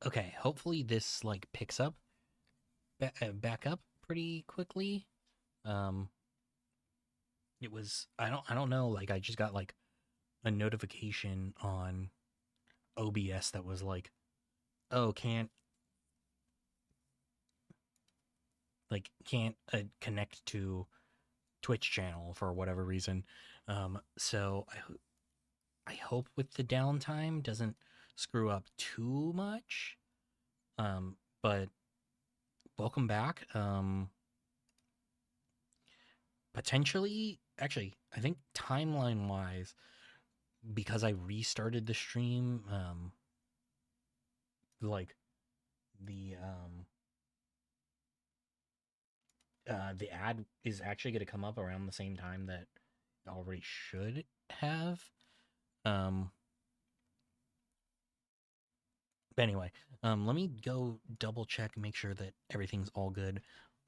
Okay, hopefully this like picks up back up pretty quickly. Um I don't know, like I just got like a notification on OBS that was like, "Oh, can't connect to Twitch channel for whatever reason." So I hope with the downtime doesn't screw up too much. But welcome back. Potentially, actually, I think timeline wise, because I restarted the stream, like the the ad is actually going to come up around the same time that it already should have. Um, but anyway, let me go double check, make sure that everything's all good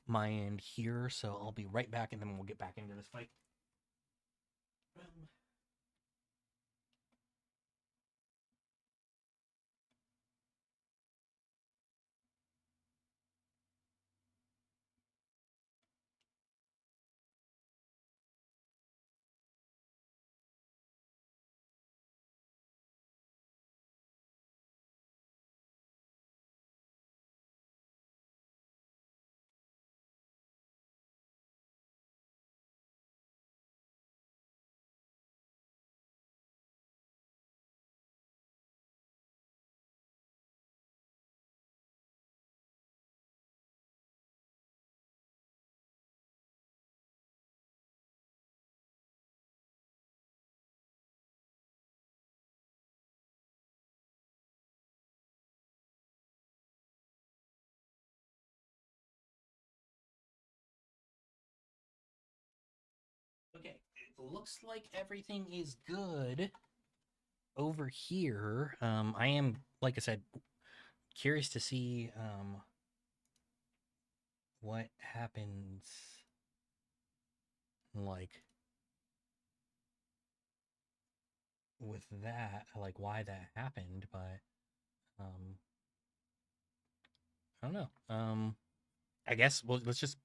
my end here. So I'll be right back, and then we'll get back into this fight. Okay, it looks like everything is good over here. I am, like I said, curious to see what happens, like with that, like why that happened, but um, I don't know. I guess let's just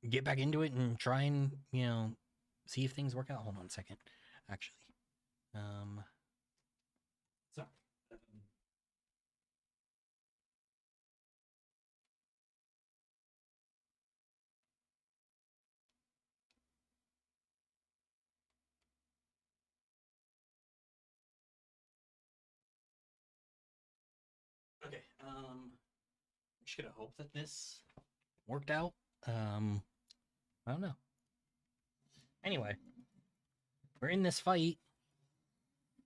get back into it and try and see if things work out. Hold on a second, actually. Um, sorry. Okay. I'm just gonna hope that this worked out. Um, I don't know. Anyway, we're in this fight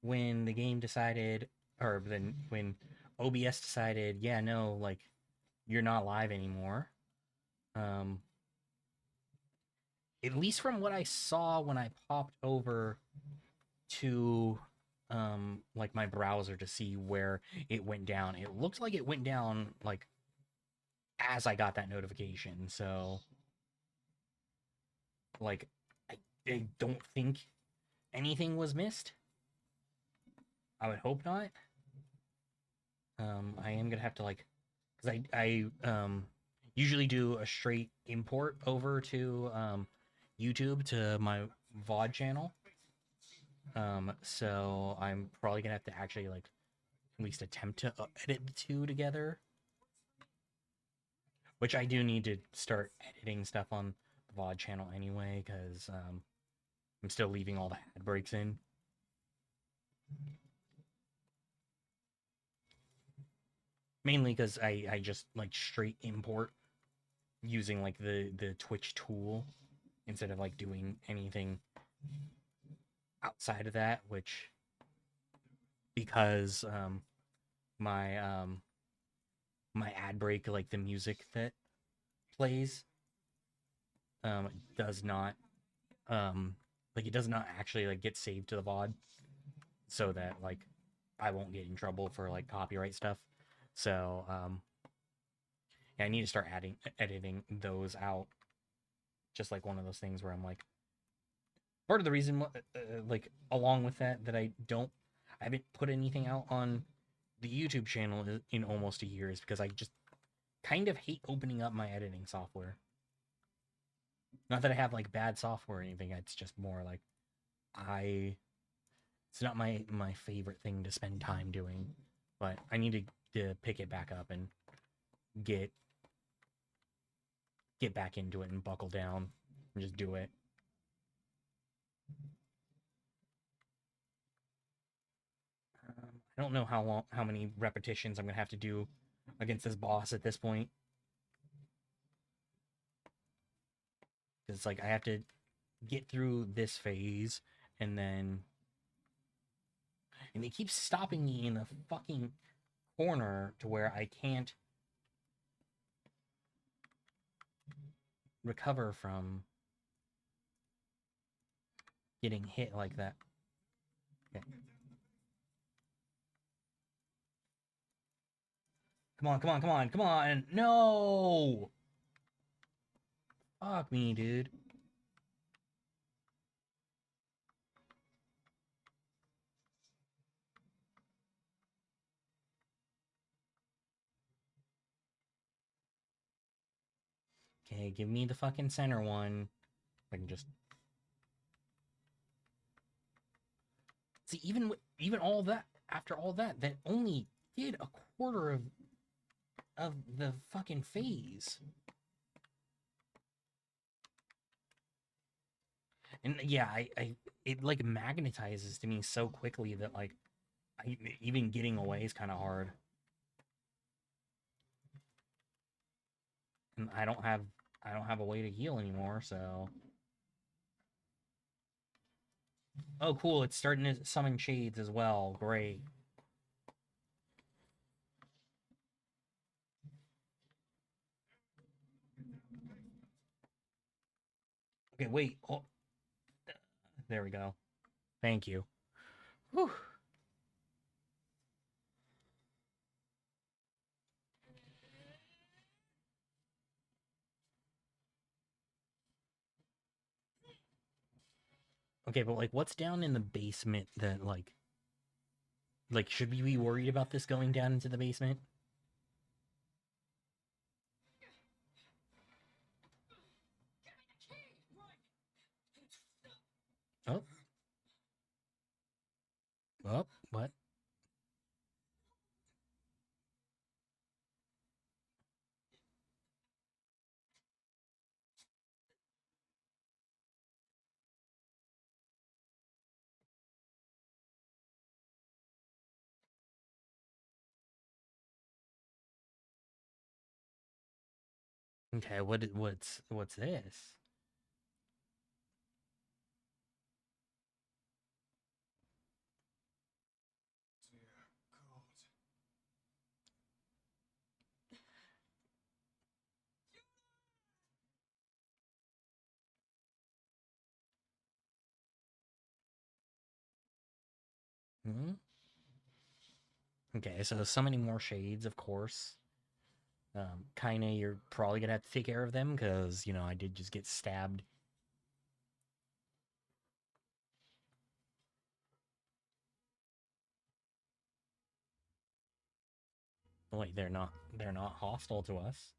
when the game decided, or then when OBS decided, yeah, no, like you're not live anymore. Um, at least from what I saw when I popped over to like my browser to see where it went down, it looked like it went down like as I got that notification. So like I don't think anything was missed. I would hope not. I am gonna have to like, because I usually do a straight import over to YouTube to my VOD channel. So I'm probably gonna have to actually like at least attempt to edit the two together, which I do need to start editing stuff on the VOD channel anyway, because I'm still leaving all the ad breaks in. Mainly because I just like straight import using like the Twitch tool instead of like doing anything outside of that, which because my my ad break, like the music that plays, does not like it does not actually like get saved to the VOD, so that like I won't get in trouble for like copyright stuff. So yeah, I need to start adding editing those out. Just like one of those things where I'm like, part of the reason like along with that I haven't put anything out on the YouTube channel in almost a year is because I just kind of hate opening up my editing software. Not that I have like bad software or anything. It's just more like it's not my favorite thing to spend time doing, but I need to pick it back up and get back into it and buckle down and just do it. I don't know how many repetitions I'm gonna have to do against this boss at this point. Because it's like I have to get through this phase and it keeps stopping me in the fucking corner to where I can't recover from getting hit like that. Okay. Come on, come on, come on, come on! No! Fuck me, dude. Okay, give me the fucking center one. I can just see, even all that, after all that, that only did a quarter of the fucking phase. And yeah, it like magnetizes to me so quickly that like even getting away is kind of hard. And I don't have a way to heal anymore, so. Oh, cool! It's starting to summon shades as well. Great. Okay, wait. Oh, there we go. Thank you. Whew. Okay, but like, what's down in the basement that like, should we be worried about this going down into the basement? Oh. Oh, what? Okay, what's this? Hmm? Okay, so summoning more shades, of course. Kinda, you're probably gonna have to take care of them because, you know, I did just get stabbed. Wait, they're not hostile to us.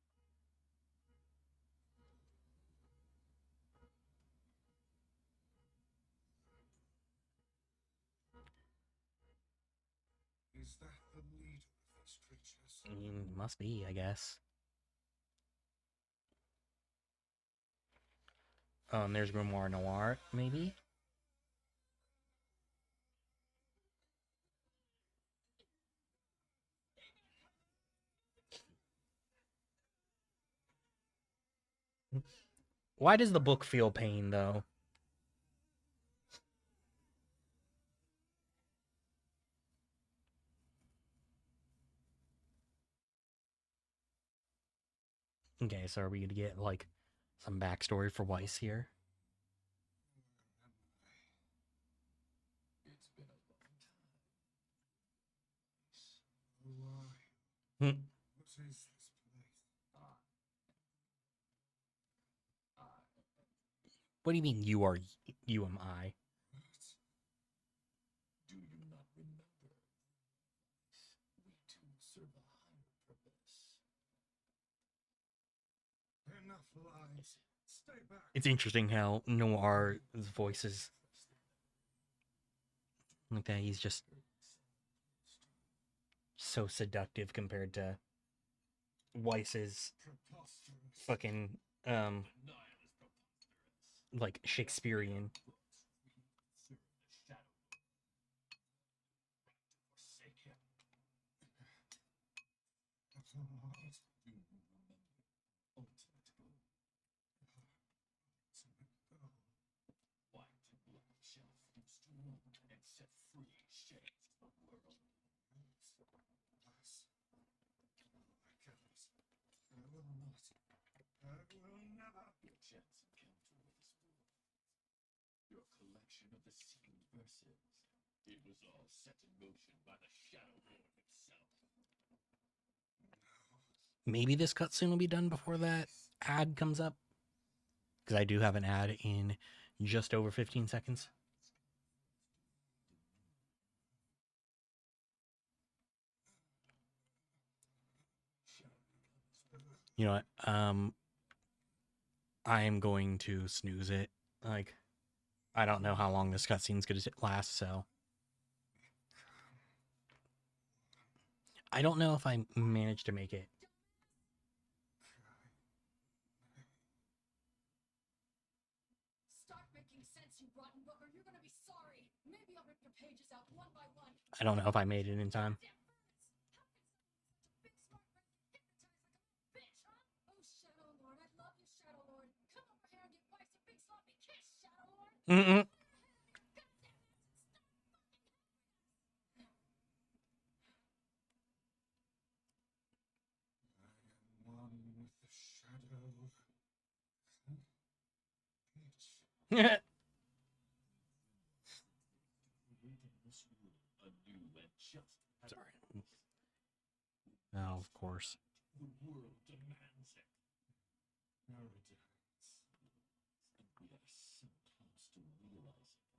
Is that the leader of these creatures? I mean, must be, I guess. There's Grimoire Noir, maybe? Why does the book feel pain, though? Okay, so are we gonna get, like, some backstory for Weiss here? It's been a long time. Why? Hmm. What is this place? What do you mean you am I? What? Do you not remember? enough lies. Stay back. It's interesting how Noir's voice is like that. He's just so seductive compared to Weiss's Preposterous. fucking like Shakespearean. Your collection of the sealed verses. It was all set in motion by the Shadow Lord himself. Maybe this cutscene will be done before that ad comes up. Because I do have an ad in just over 15 seconds. You know what? I am going to snooze it. Like, I don't know how long this cutscene's going to last, so. I don't know if I managed to make it. Start making sense, you rotten booger. You're gonna be sorry. Maybe I'll rip your pages out one by one. I don't know if I made it in time. Oh, Shadow Lord, I love you, Shadow Lord. Come over here and get Weiss a big sloppy kiss, Shadow Lord. Mm-mm. I am one with the shadow. Bitch. Sorry. Oh, of course. The world demands it. Paradise. And we are so close to realizing it.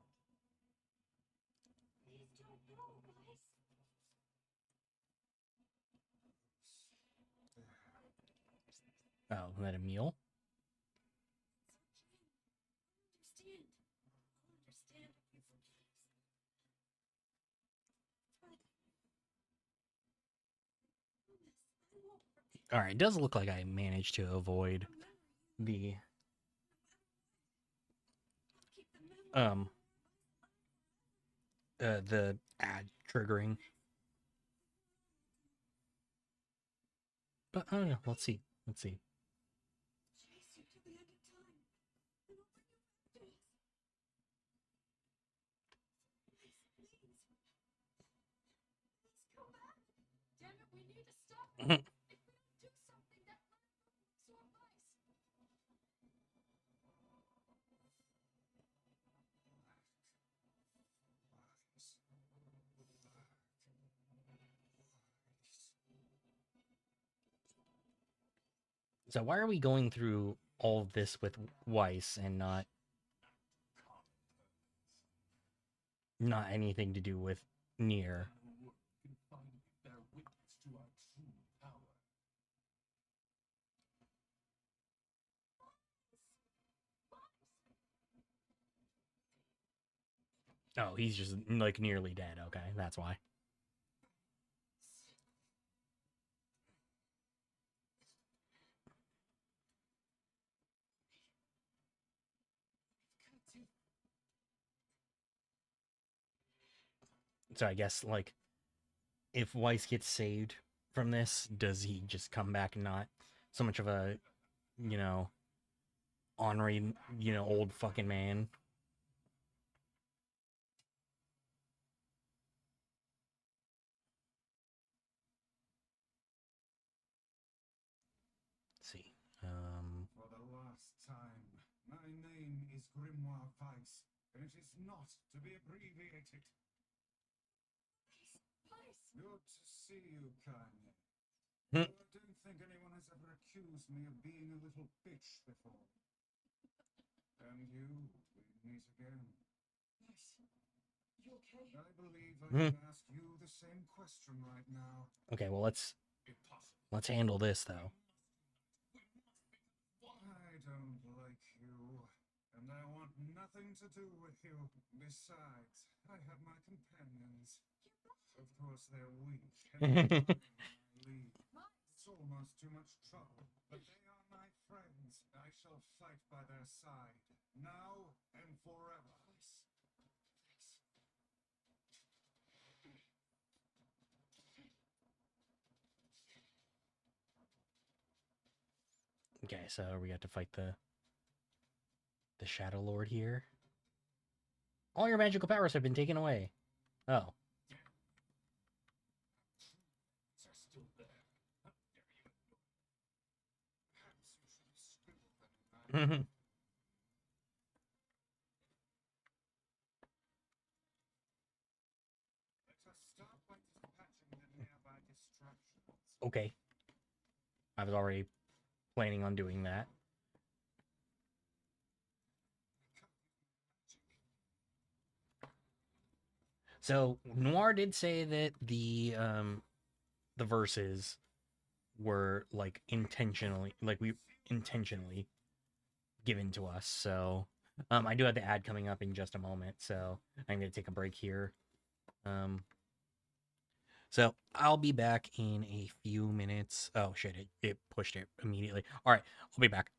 Please don't go, Weiss. Oh, is that a meal? It's okay. I'll understand. I'll understand if you forgive. But I won't forget. All right, it does look like I managed to avoid the I'll keep the memory. the ad triggering. But I don't know. Let's see. Let's see. Chase you to the end of time, and I'll bring you back to us. Weiss, please. Please come back. Damn it, we need to stop it. If we don't do something, that will absorb Weiss. So why are we going through all of this with Weiss and not anything to do with Nier? No work can finally bear witness to our true power. Oh, he's just like nearly dead. Okay, that's why. So I guess like if Weiss gets saved from this, does he just come back and not so much of a, you know, ornery, old fucking man? Let's see. For the last time, my name is Grimoire Weiss, and it is not to be abbreviated. Weiss. Good to see you, Kanye. Hmm. Though I don't think anyone has ever accused me of being a little bitch before. And you, we meet again. Weiss, you okay? I believe I Hmm. can ask you the same question right now. Okay, well Impossible. let's handle this though. We must be one. nothing to do with you. Besides, I have my companions. Of course, they're weak. And leave. It's almost too much trouble. But they are my friends. I shall fight by their side. Now and forever. Okay, so we got to fight the Shadow Lord here. All your magical powers have been taken away. Oh. Are still there. How dare you? Perhaps you should have scribbled them in my Let us start by dispatching the nearby distractions. Okay. I was already planning on doing that. So Noir did say that the verses were like intentionally given to us. So I do have the ad coming up in just a moment, so I'm gonna take a break here. So I'll be back in a few minutes. Oh shit, it pushed it immediately. All right, I'll be back.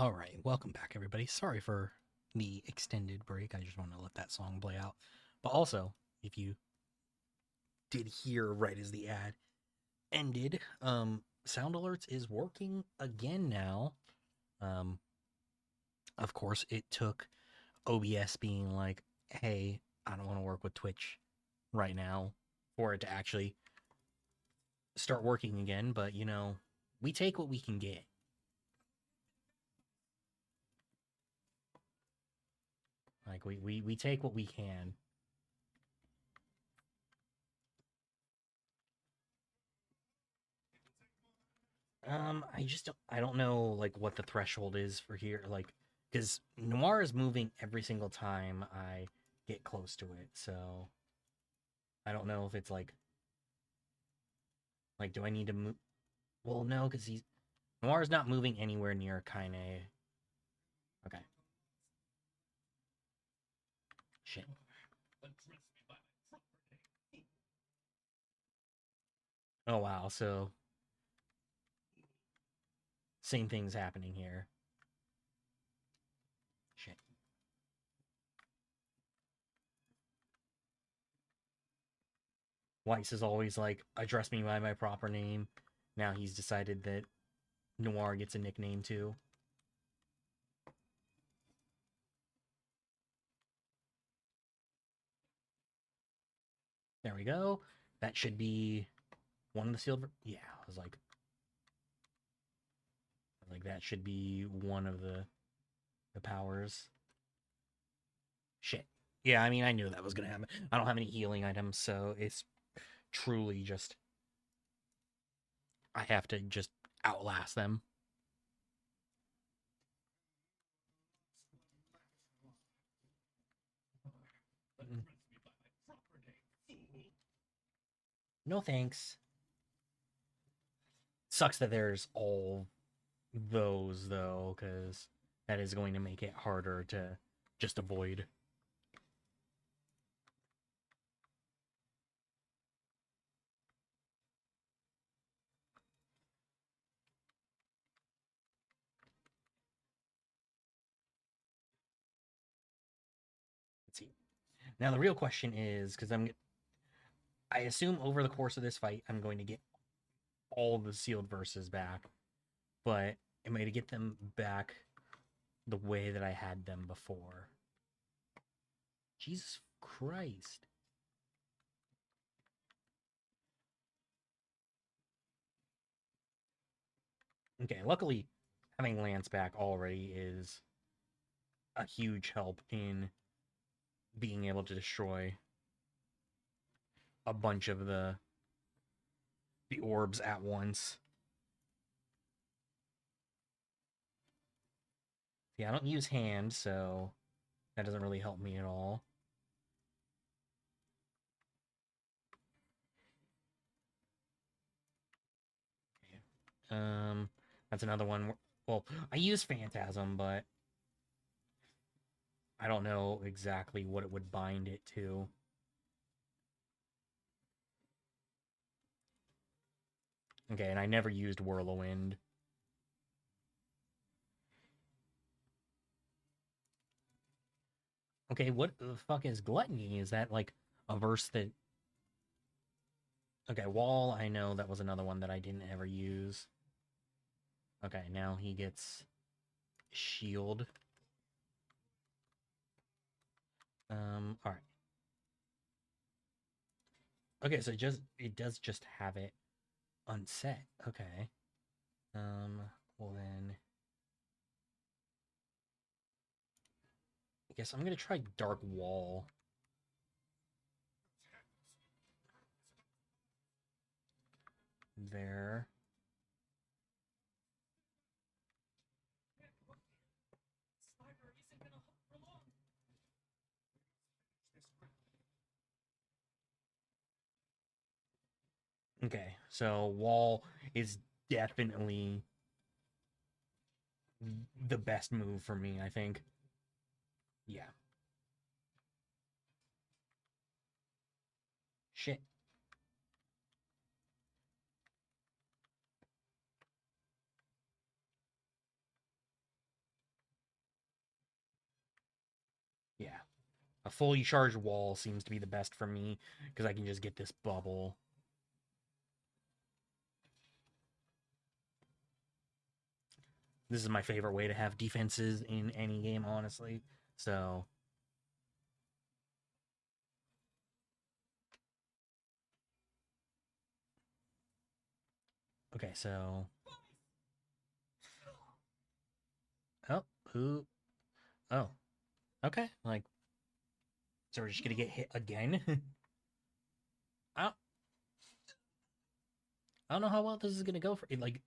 All right, welcome back, everybody. Sorry for the extended break. I just want to let that song play out. But also, if you did hear right as the ad ended, Sound Alerts is working again now. Of course, it took OBS being like, hey, I don't want to work with Twitch right now for it to actually start working again. But, you know, we take what we can get. Like, we take what we can. I don't know, like, what the threshold is for here, like, because Noir is moving every single time I get close to it, so I don't know if it's, like, do I need to move? Well, no, because Noir's not moving anywhere near Kaine. Okay. Shit. Address me by my proper name. Oh, wow, so same thing's happening here. Shit. Weiss is always like, address me by my proper name. Now he's decided that Noir gets a nickname too. There we go. That should be one of the sealed. Yeah, I was like that should be one of the powers. Shit. Yeah, I mean, I knew that was gonna happen. I don't have any healing items, so it's truly just I have to just outlast them. Address me by my proper name, fool. No thanks. Sucks that there's all those though, because that is going to make it harder to just avoid. Let's see. Now the real question is, because I assume over the course of this fight, I'm going to get all the sealed verses back, but am I to get them back the way that I had them before? Jesus Christ. Okay, luckily, having Lance back already is a huge help in being able to destroy a bunch of the orbs at once. Yeah, I don't use hand, so that doesn't really help me at all. That's another one. Well, I use Phantasm, but I don't know exactly what it would bind it to. Okay, and I never used Whirlwind. Okay, what the fuck is Gluttony? Is that like a verse that... Okay, Wall, I know that was another one that I didn't ever use. Okay, now he gets Shield. Alright. Okay, so it does just have it unset. Okay. Well then... I guess I'm gonna try Dark Wall. There. Sniper isn't gonna hold for long. Okay, so Wall is definitely the best move for me, I think. Yeah. Shit. A fully charged wall seems to be the best for me because I can just get this bubble. This is my favorite way to have defenses in any game, honestly. So, okay, so oh, who? Oh, okay. Like, so we're just gonna get hit again. I don't, I don't know how well this is gonna go for it. Like,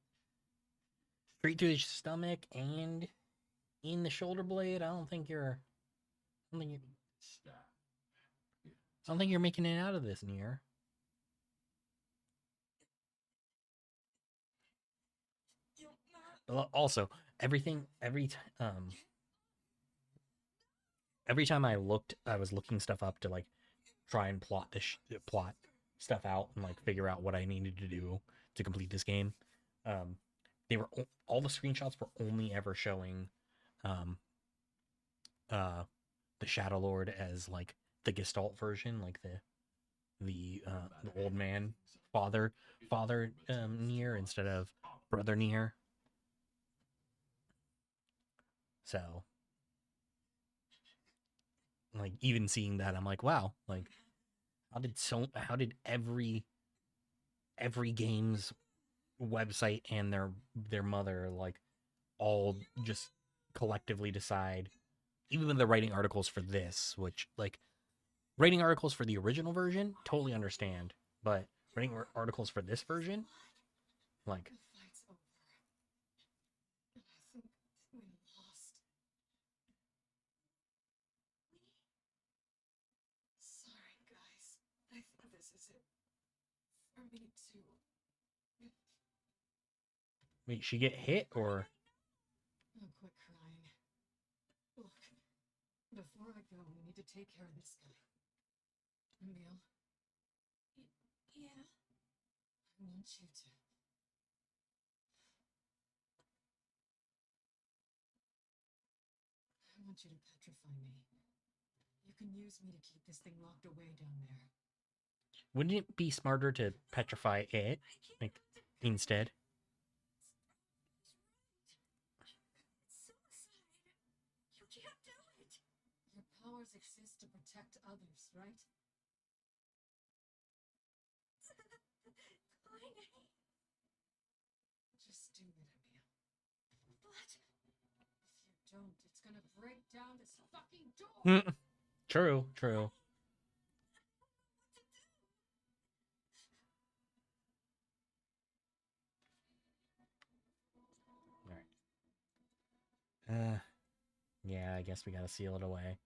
straight to his stomach and in the shoulder blade. I don't think you're. I don't think you. Stop. I don't think you're making it out of this, Nier. Also, every time I was looking stuff up to like try and plot stuff out and like figure out what I needed to do to complete this game. They were all the screenshots were only ever showing, um, the Shadow Lord as like the Gestalt version, like the old man father Nier instead of brother Nier. So like even seeing that, I'm like, wow, like how did every game's website and their mother like all just collectively decide, even when they're writing articles for this, which like writing articles for the original version, totally understand, but writing articles for this version, like The fight's over. And I think we lost. Sorry, guys. I think this is it. For me too. wait, she get hit or Oh, quit crying. Look, before I go, we need to take care of this guy. Emil? Yeah? I want you to. I want you to petrify me. You can use me to keep this thing locked away down there. wouldn't it be smarter to petrify it like instead? It's suicide. You can't do it. Your powers exist to protect others, right? Just do it, Emil. But if you don't, it's gonna break down this fucking door. True, true. All right. Yeah, I guess we gotta seal it away.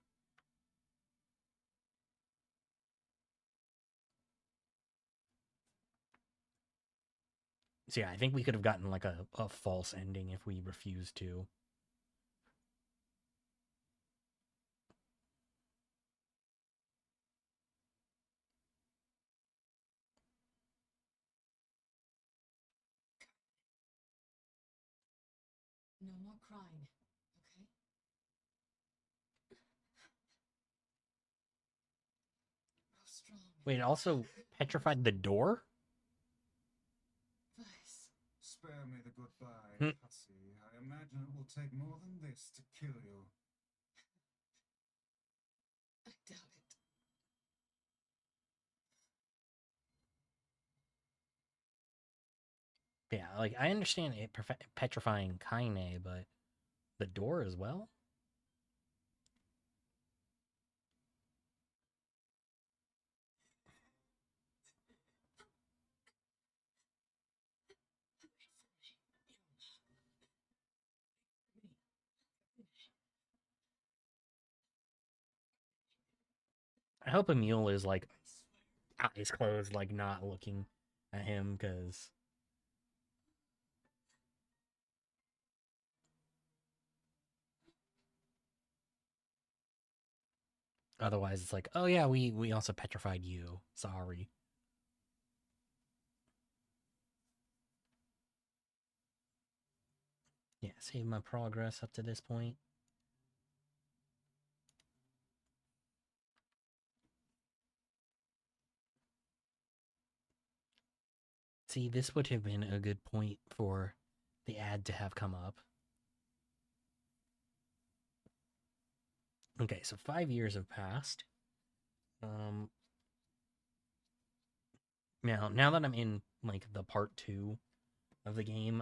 So yeah, I think we could have gotten like a false ending if we refused to. No more crying, okay? Grow strong. Wait, it also petrified the door? Vice. Spare me the goodbye, Hmm. hussy. I imagine it will take more than this to kill you. I doubt it. Yeah, like I understand it petrifying Kaine, but the door as well? I hope Emil is like eyes closed, like not looking at him, because otherwise it's like, oh yeah, we also petrified you. Sorry. Yeah, save my progress up to this point. See, this would have been a good point for the ad to have come up. Okay, so 5 years have passed. Now that I'm in like the part 2 of the game,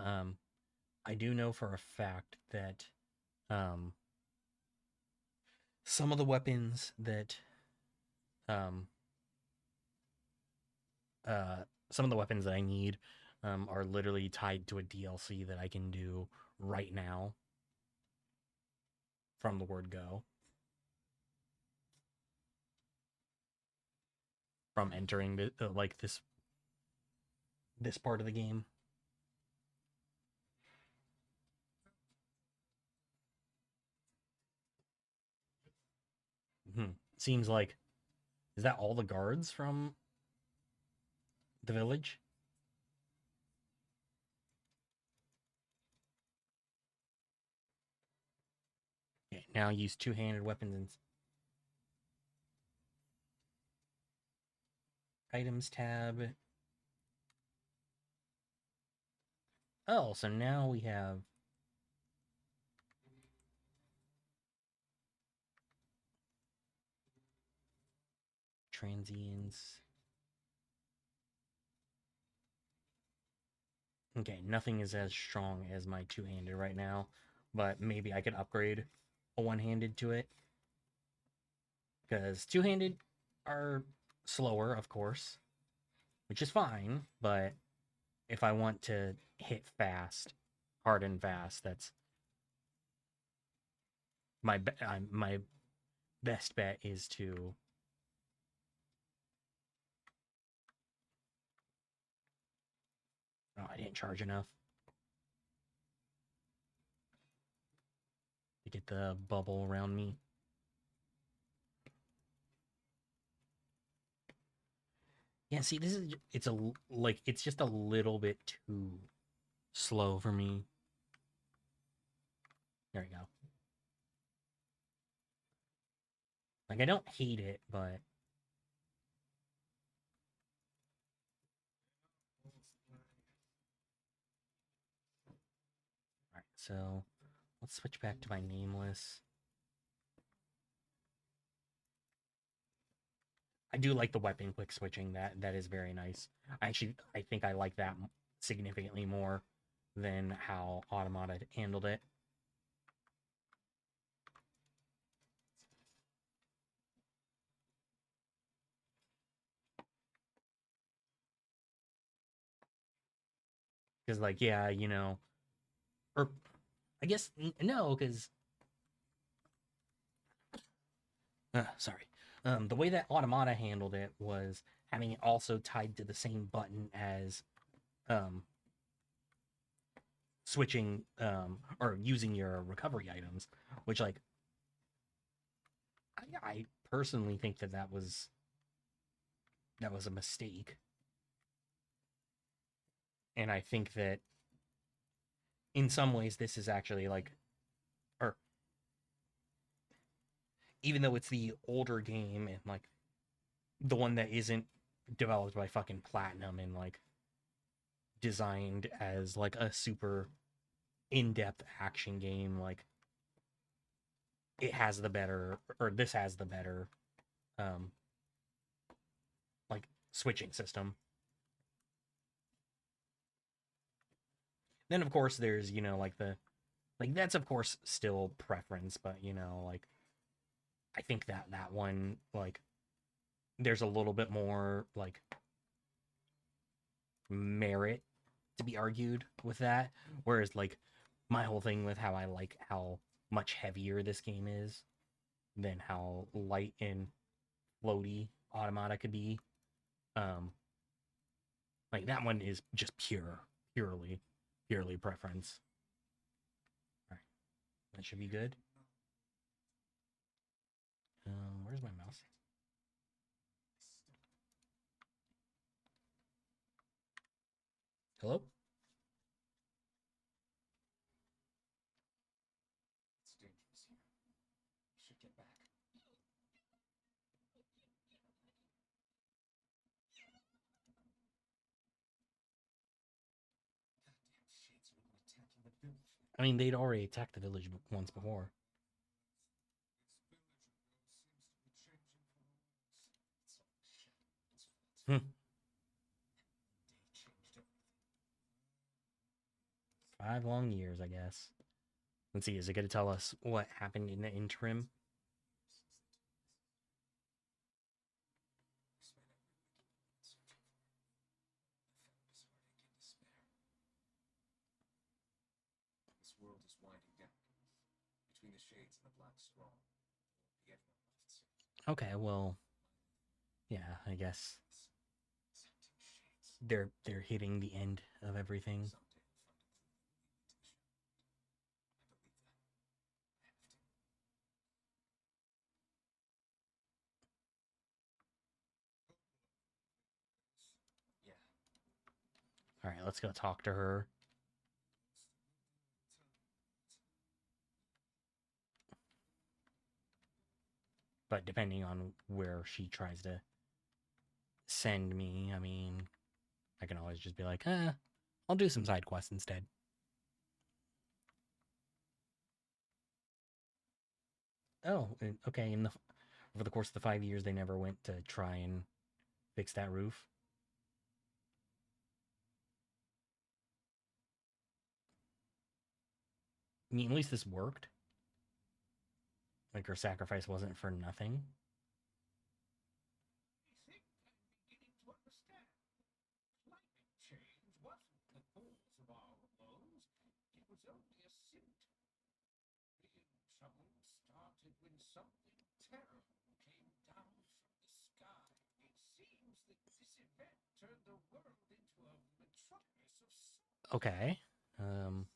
I do know for a fact that some of the weapons that some of the weapons that I need are literally tied to a DLC that I can do right now from the word go. From entering the like this part of the game. Seems like, is that all the guards from the village? Okay, now use two-handed weapons and items tab. Oh, so now we have transients. Okay, nothing is as strong as my two-handed right now, but maybe I could upgrade a one-handed to it. Because two-handed are slower, of course, which is fine, but if I want to hit fast, hard and fast, that's my best bet is to oh, I didn't charge enough to get the bubble around me. Yeah, see, this is it's just a little bit too slow for me. There we go. Like, I don't hate it, but alright, so let's switch back to my nameless. I do like the weapon quick switching. That is very nice. I think I like that significantly more than how Automata handled it. Because, like, yeah, you know, or I guess no, because sorry, the way that Automata handled it was having it also tied to the same button as switching or using your recovery items, which, like, I personally think that was a mistake. And I think that in some ways this is actually like, or even though it's the older game and like the one that isn't developed by fucking Platinum and like designed as like a super in-depth action game, like it has the better, or this has the better like switching system. Then of course there's, you know, like that's of course still preference, but you know, like I think that one, like, there's a little bit more like merit to be argued with that, whereas like my whole thing with how I like how much heavier this game is than how light and floaty Automata could be, like that one is just purely preference. All right, that should be good. Where's my mouse? Hello? It's dangerous here. Should get back. I mean, they'd already attacked the village once before. This village of yours seems to be changing for the worse. Hmm. They changed everything. 5 long years, I guess. Let's see, is it going to tell us what happened in the interim? This world is winding down. Between the shades and the black scroll, the everyone left. Okay, well, yeah, I guess Scenting shades. they're hitting the end of everything. Someday I'll find a clue that will lead to the ship. I believe that. I have to. Yeah. All right, let's go talk to her. But depending on where she tries to send me, I mean, I can always just be like, I'll do some side quests instead. Oh, okay. Over the course of the 5 years, they never went to try and fix that roof. I mean, at least this worked. Like, her sacrifice wasn't for nothing. I think I'm beginning to understand. Climate change wasn't the cause of our woes. It was only a symptom. Real trouble started when something terrible came down from the sky. It seems that this event turned the world into a metropolis of sorts. Okay. Talking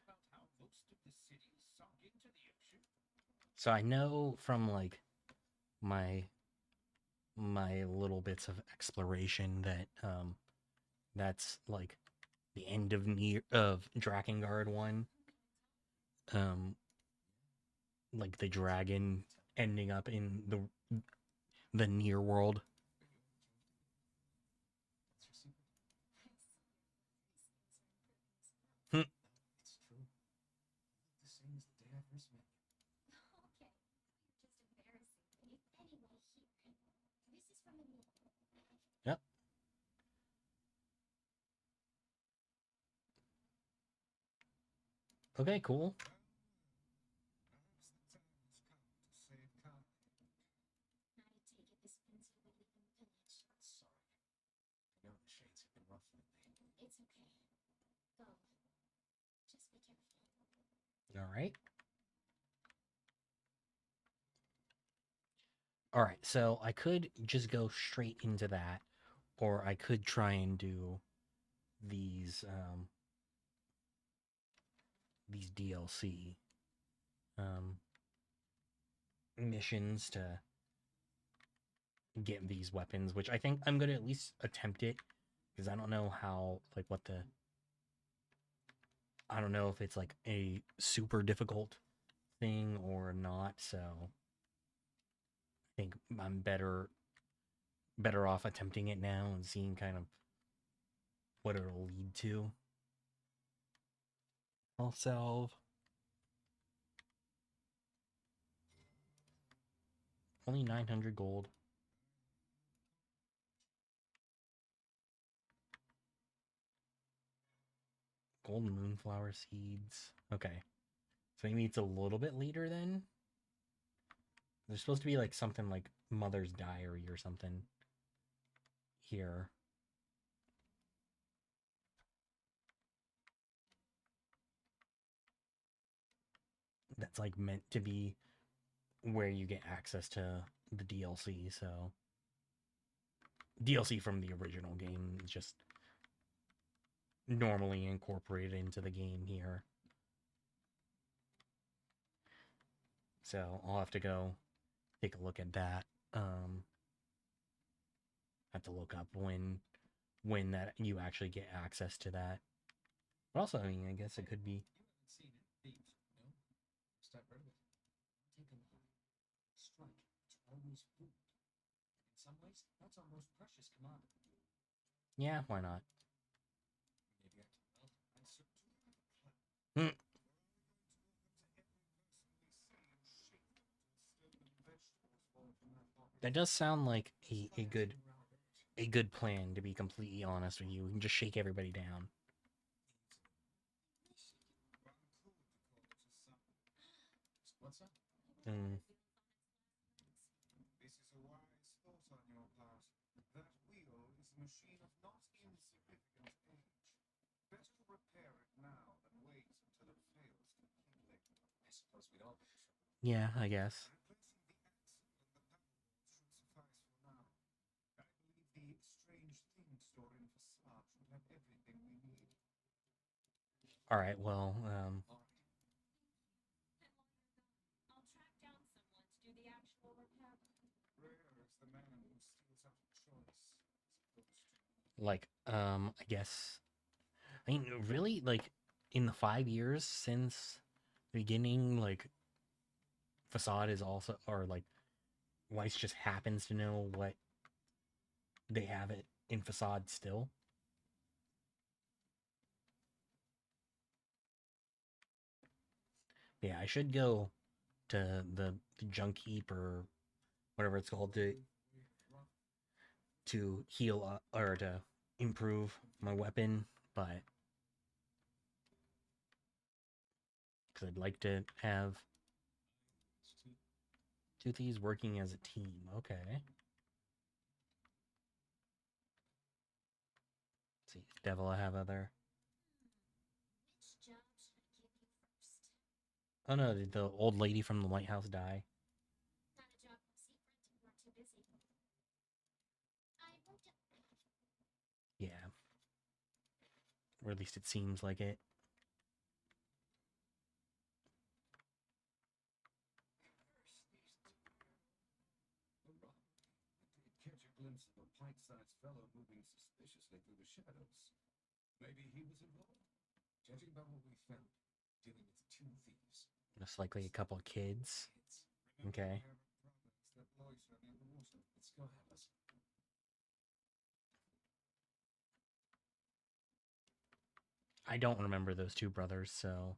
about how most of the city sunk into the ocean. So I know from like my little bits of exploration that that's like the end of Drakengard 1. Like the dragon ending up in the Nier world. That's your secret. Hmm. It's true. You look the same as the day I first met you. Okay, you're just embarrassing me. Anyway, here. This is from Emil. Yep. Okay, cool. Perhaps the time has come to save Kai. I take it this means you will leave the village. Sorry. I know the shades have been rough lately. It's okay. Go. Just be careful. All right. All right, so I could just go straight into that, or I could try and do these DLC missions to get these weapons, which I think I'm gonna at least attempt it, because I don't know how, like, I don't know if it's like a super difficult thing or not, so I think I'm better off attempting it now and seeing kind of what it'll lead to. I'll salve. Only 900 gold. Golden moonflower seeds. Okay. So maybe it's a little bit later then? There's supposed to be like something like Mother's Diary or something here. That's like meant to be where you get access to the DLC, so DLC from the original game is just normally incorporated into the game here. So I'll have to go take a look at that. Have to look up when that you actually get access to that. But also, I mean, I guess it could be. You haven't seen it, thieves, no? Step right with it. Take a knife. Strike. It's always food. In some ways, that's our most precious commodity. Yeah, why not? Maybe I can melt an ice or two out of a cloud. That does sound like a good plan, to be completely honest with you. We can just shake everybody down. What's up? Mm. This is a wise thought on your part. That wheel is a machine of not insignificant age. Better to repair it now than wait until it fails completely. I suppose we'd all be sure. Yeah, I guess. Replacing the axle and the pedal board should suffice for now. I believe the strange thing store in Facade should have everything we need. All right. Well, All right. And while you're gone, I'll track down someone to do the actual repair. Rare is the man who steals out of choice, as opposed to like, I guess. I mean, really, like, in the 5 years since the beginning, like, Facade is also, or like, Weiss just happens to know what they have it in Facade still. Yeah, I should go to the junk heap or whatever it's called to heal or to improve my weapon, but because I'd like to have two thieves working as a team. Okay. Let's see, Devil, I have other. Which job should I give you first? Oh no, did the old lady from the White House die? Not a job secret. You are too busy. I wrote it. Yeah. Or at least it seems like it. Hurrah. I did catch a glimpse of a pint-sized fellow moving suspiciously through the shadows. Maybe he was involved. Judging by what we found, dealing with two thieves. Most likely a couple kids. Kids. Okay. that loiter near the water. Let's go, Atlas. I don't remember those two brothers, so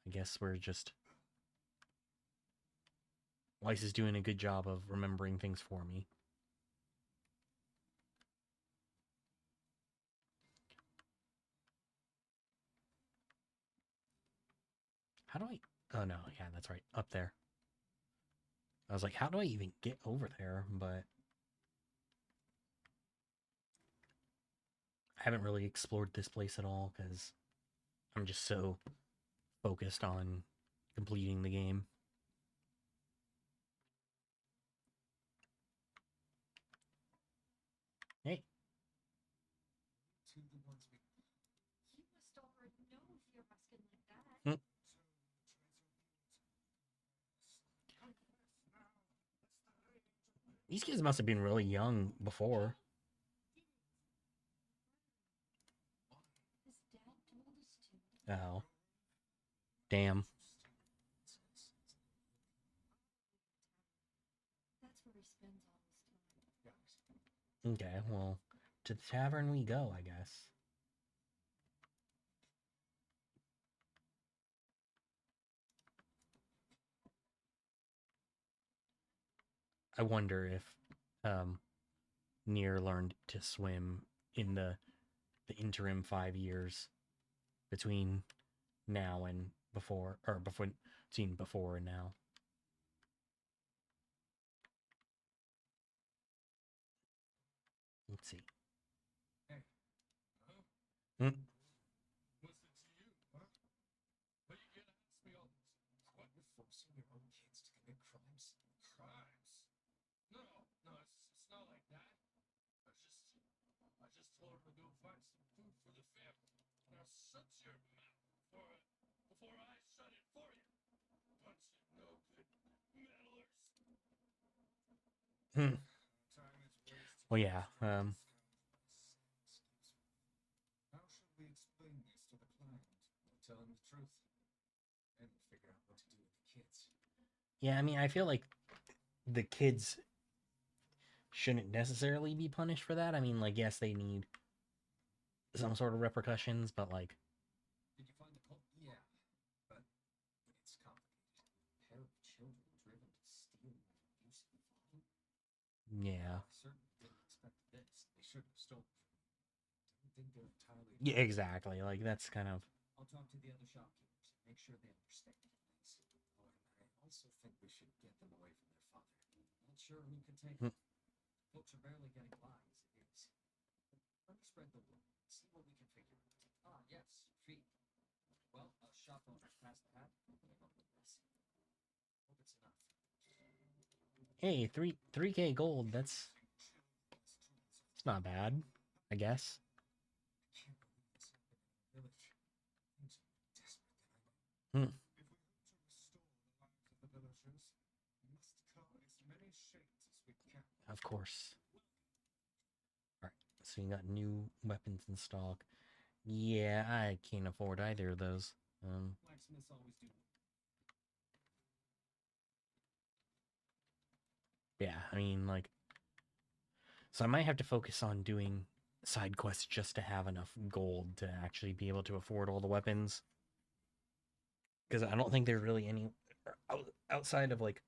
I guess we're just. Weiss is doing a good job of remembering things for me. How do I... Oh, no. Yeah, that's right. Up there. I was like, how do I even get over there? But I haven't really explored this place at all because I'm just so focused on completing the game. Hey. Two the ones we... You must already know if you're asking like that. Mm. These kids must have been really young before. His dad told us to. Oh. Damn. That's where he spends all his time. Okay, well, to the tavern we go, I guess. I wonder if Nier learned to swim in the interim 5 years between now and before, or between before and now. Let's see. Hey. Huh? Mm. What's it to you, huh? What are you gonna ask me all this? What, you're forcing your own kids to commit crimes? Crimes? No, it's not like that. I just told her to go find some food for the family. Now shut your mouth before I shut it for you. Bunch of no good meddlers. Hmm. Time is wasted. Well, yeah. How should we explain this to the client? We'll tell him the truth. And we'll figure out what to do with the kids. Yeah, I mean, I feel like the kids shouldn't necessarily be punished for that. I mean, like, yes, they need some sort of repercussions, but like, Did you find the cult? Yeah, but it's complicated. A pair of children driven to steal an abusive father? Yeah. I certainly didn't expect this. They should have stolen from me. Don't think they're entirely. Yeah, exactly. Like, that's kind of... I'll talk to the other shopkeepers and make sure they understand things. Oh, and I also think we should get them away from their father. Not sure who can take Hmm. them. Folks are barely getting by as it is. Let me spread the word. See what we can figure out. Ah, yes, fee. Well, shop owners pass the hat. We'll come up with this. Hope it's enough. Hey, 3K gold, that's... It's not bad, I guess. I can't believe this happened in our village. I'm so desperate that I Hmm. If we hope to restore the lives of the villagers, we must carve as many shades as we can. Of course. Alright, so you got new weapons in stock. Yeah, I can't afford either of those. Blacksmiths always do. Yeah, I mean, like... So I might have to focus on doing side quests just to have enough gold to actually be able to afford all the weapons. Because I don't think there's really any... Outside of, like,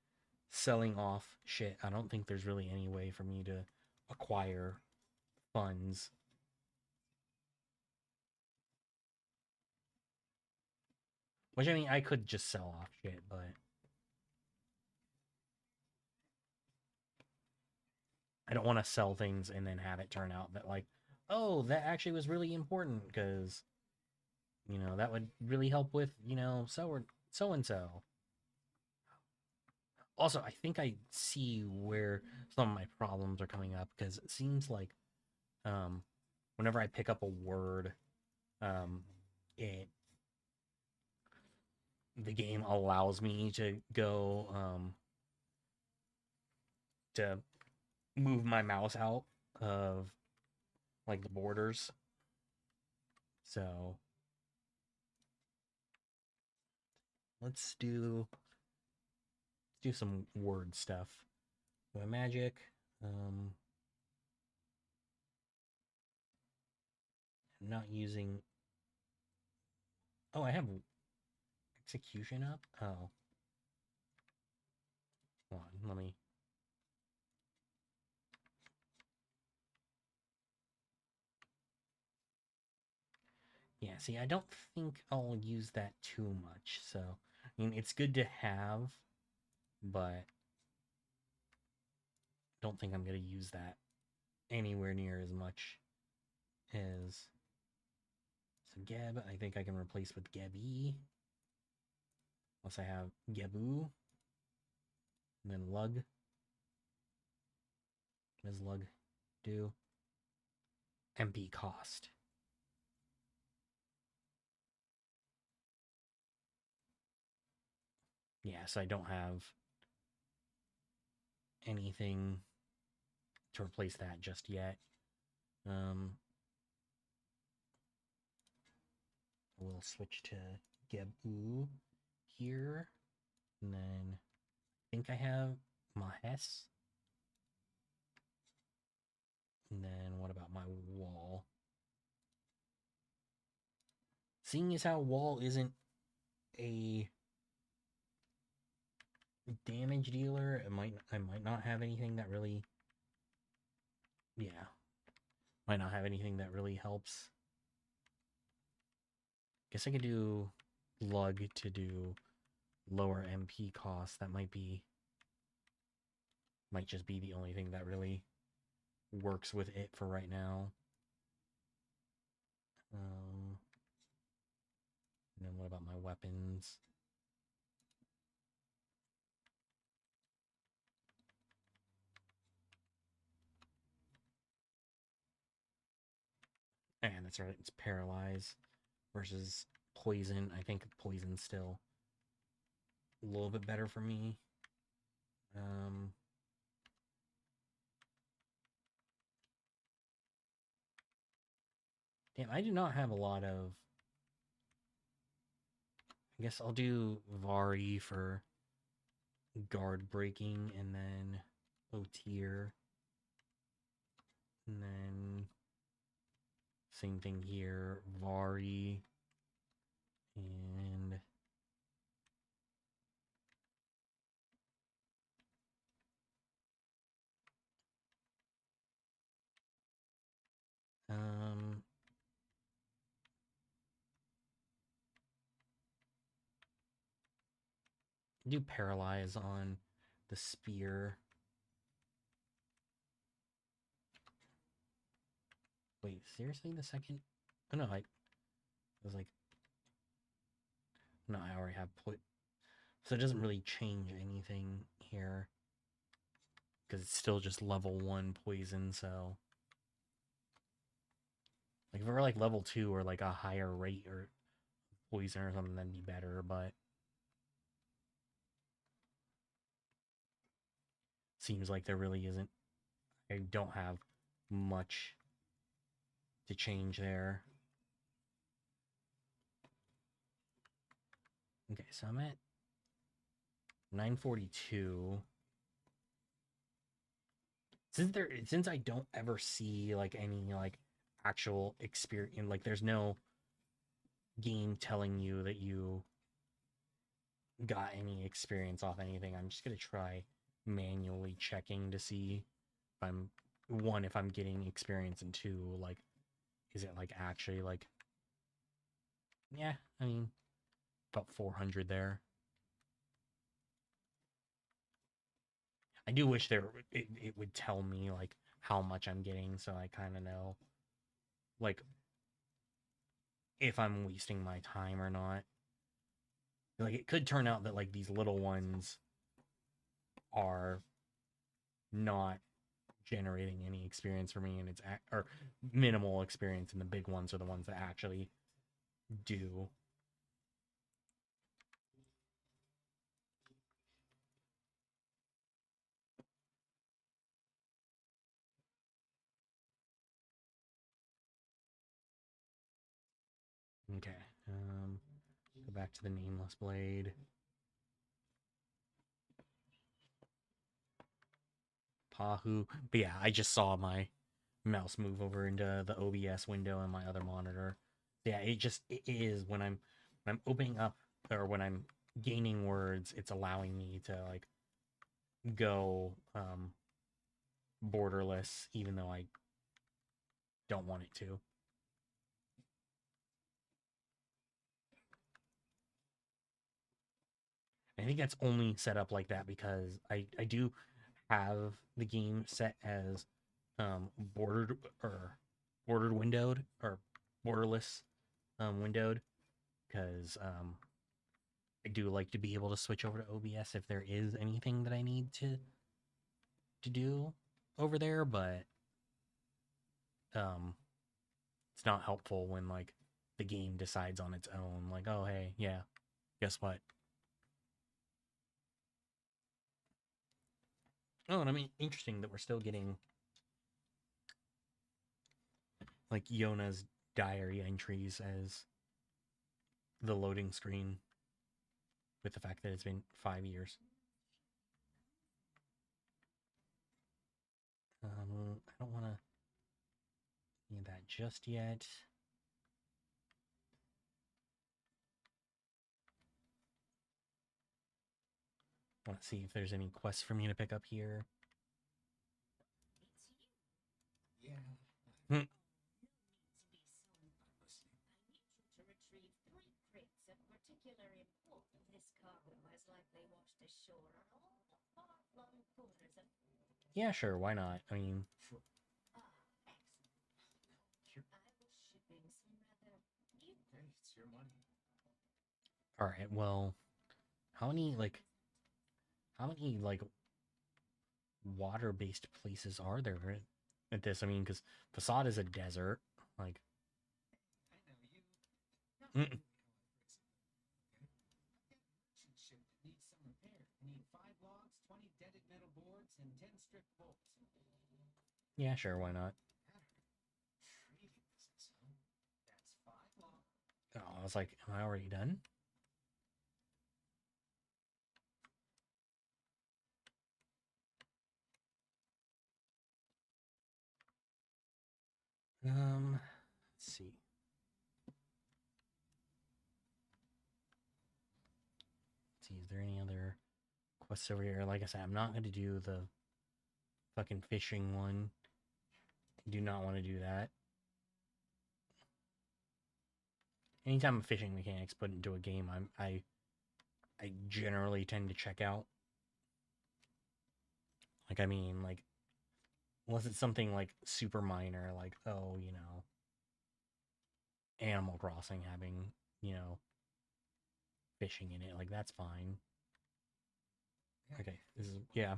selling off shit, I don't think there's really any way for me to acquire funds. Which, I mean, I could just sell off shit, but... I don't want to sell things and then have it turn out that, like, oh, that actually was really important, because, you know, that would really help with, you know, so-and-so. Also, I think I see where some of my problems are coming up, because it seems like, whenever I pick up a word, the game allows me to go, to move my mouse out of, like, the borders. So let's do some word stuff. My magic. I'm not using. Oh, I have execution up. Oh, hold on. Let me. Yeah, see, I don't think I'll use that too much. So, I mean, it's good to have, but don't think I'm going to use that anywhere near as much as... So Geb, I think I can replace with Gebby. Once I have Gebu. And then Lug. What does Lug do? MP cost. Yeah, so I don't have anything to replace that just yet. We'll switch to Gebu here. And then I think I have Mahes. And then what about my wall? Seeing as how wall isn't a damage dealer, I might not have anything that really... Yeah. Might not have anything that really helps. Guess I could do Lug to do lower MP costs. That might just be the only thing that really works with it for right now. And then what about my weapons? And that's right, it's paralyze versus poison. I think poison's still a little bit better for me. Damn, I do not have a lot of... I guess I'll do Vari for guard breaking, and then Otir. And then same thing here, Vari. And Do paralyze on the spear. Wait, seriously? The second? Oh no, I was like, no, I already have so it doesn't really change anything here because it's still just level 1 poison. So, like, if it were like level 2 or like a higher rate or poison or something, that'd be better. But seems like there really isn't. I don't have much to change there. Okay, so I'm at 942. Since I don't ever see like any like actual experience, like there's no game telling you that you got any experience off anything, I'm just gonna try manually checking to see if I'm getting experience, and two, like, is it like actually like, yeah, I mean, about 400 there. I do wish it would tell me like how much I'm getting, so I kind of know like if I'm wasting my time or not. Like, it could turn out that like these little ones are not generating any experience for me, and it's or minimal experience, and the big ones are the ones that actually do. Okay, go back to the Nameless Blade. Pahu. But yeah, I just saw my mouse move over into the OBS window in my other monitor. Yeah, it is when I'm opening up, or when I'm gaining words, it's allowing me to like go borderless, even though I don't want it to. I think that's only set up like that because I do have the game set as bordered windowed, or borderless windowed, because I do like to be able to switch over to OBS if there is anything that I need to do over there, but it's not helpful when like the game decides on its own, like, oh hey, yeah, guess what? Oh, and I mean, interesting that we're still getting like Yona's diary entries as the loading screen, with the fact that it's been 5 years. I don't want to need that just yet. I want to see if there's any quests for me to pick up here. Yeah. Hmm. To retrieve 3 crates of particular importance. This cargo has likely washed ashore on all the far-flung corners of... Yeah, sure, why not? I mean, excellent. I was shipping some rather... Hey, it's your money. all right, well, how many water-based places are there at this? I mean, because Facade is a desert, like. I know you. Mm. Ship that needs some repair. I need 5 logs, 20 dented metal boards, and 10 strip bolts. Yeah, sure, why not? Trading business, huh? That's 5 logs. Oh, I was like, am I already done? Let's see. Let's see, is there any other quests over here? Like I said, I'm not going to do the fucking fishing one. I do not want to do that. Anytime a fishing mechanic's put into a game, I I generally tend to check out. Like, I mean, like, unless it's something like super minor, like, oh, you know, Animal Crossing having, you know, fishing in it, like, that's fine. Okay, this is, yeah.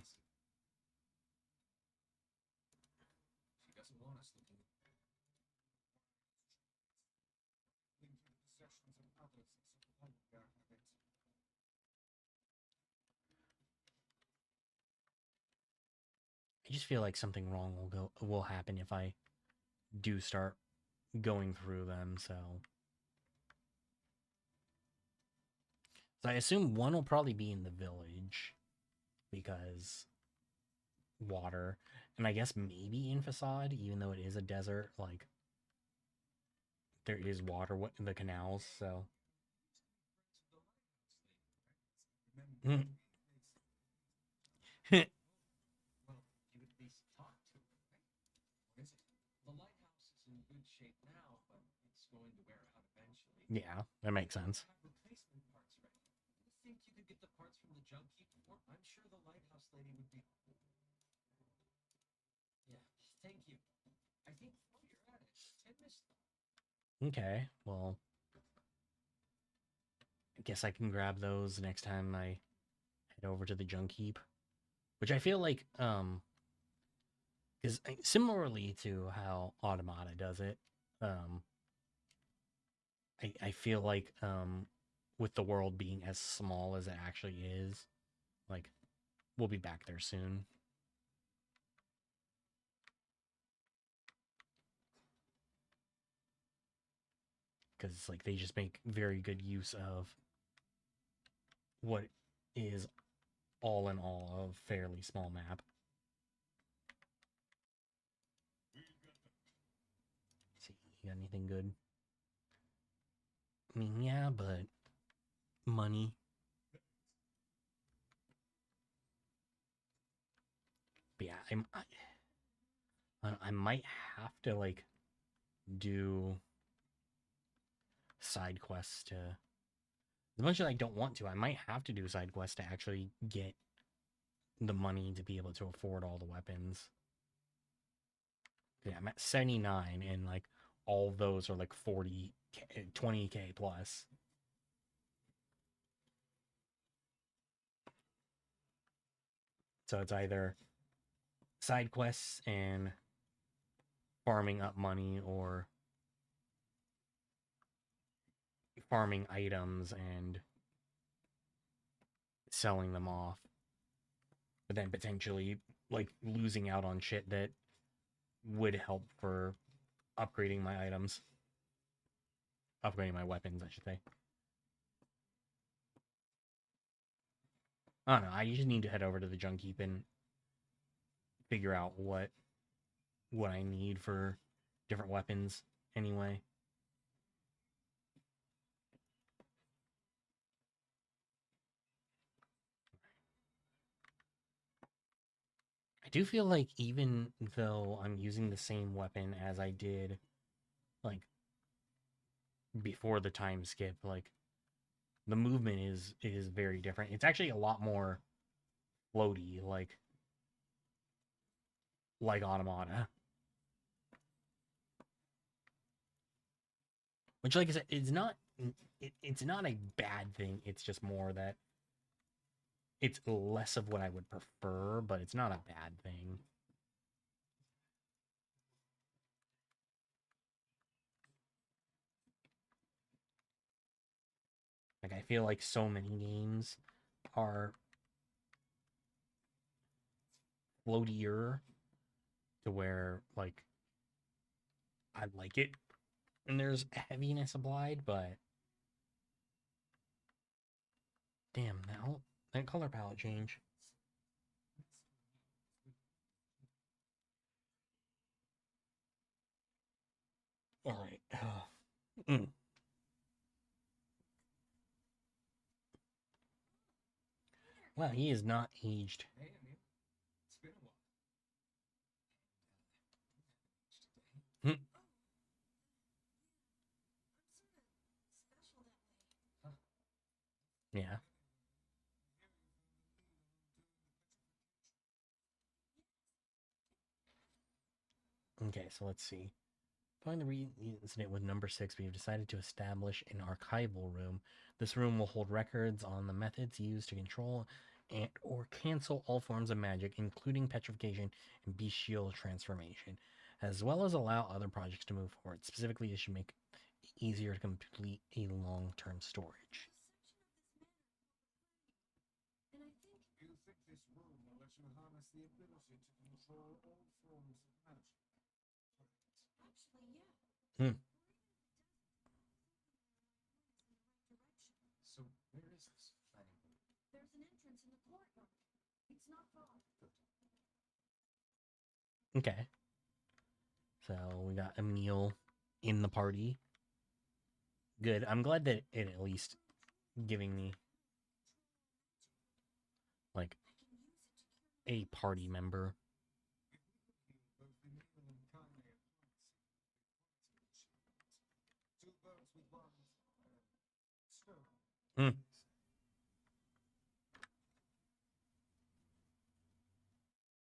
She doesn't want us looking. Into the possessions of others and support their habits. I just feel like something wrong will happen if I do start going through them, so I assume one will probably be in the village because water, and I guess maybe in Facade, even though it is a desert, like there is water in the canals, so Remember, Hmm. Well, you at least talk to her, right? What is it? The lighthouse is in good shape now, but it's going to wear out eventually. Yeah, that makes sense. Have replacement parts ready. You think you could get the parts from the junk heap for? I'm sure the lighthouse lady would be. Yeah, thank you. I think while you're at it, Tim is. Okay, well, I guess I can grab those next time I head over to the junk heap, which I feel like is similarly to how Automata does it. I feel like with the world being as small as it actually is, like we'll be back there soon. Because like they just make very good use of what is all in all a fairly small map. See, you got anything good? I mean, yeah, but money. But yeah, I might have to like do side quests to. As much as I don't want to, I might have to do side quests to actually get the money to be able to afford all the weapons. Yeah, I'm at 79 and like all of those are like 20k plus. So it's either side quests and farming up money or farming items and selling them off. But then potentially like losing out on shit that would help for upgrading my items. Upgrading my weapons, I should say. I don't know. I just need to head over to the junk heap and figure out what I need for different weapons anyway. I do feel like even though I'm using the same weapon as I did like before the time skip, like the movement is very different. It's actually a lot more floaty, like Automata. Which, like I said, it's not a bad thing. It's just more that it's less of what I would prefer, but it's not a bad thing. Like I feel like so many games are floatier to where like I like it and there's heaviness applied, but damn, that color palette change. All right. Well, he is not aged. Hey, Emil. It's been a while. Hmm. I'm sort of special that way. Yeah. Okay, so let's see. Following the incident with number 6, we have decided to establish an archival room. This room will hold records on the methods used to control and or cancel all forms of magic, including petrification and bestial transformation, as well as allow other projects to move forward. Specifically, it should make it easier to complete a long-term storage. And I think You think this room will let you harness the ability to control all forms of magic? actually, yeah. Hmm. So where is this planning room? There's an entrance in the courtyard. It's not far. Okay. So we got Emil in the party. Good. I'm glad that it at least giving me like a party member. Both the Neil and Kanye at once. Two birds with one stone. Hmm.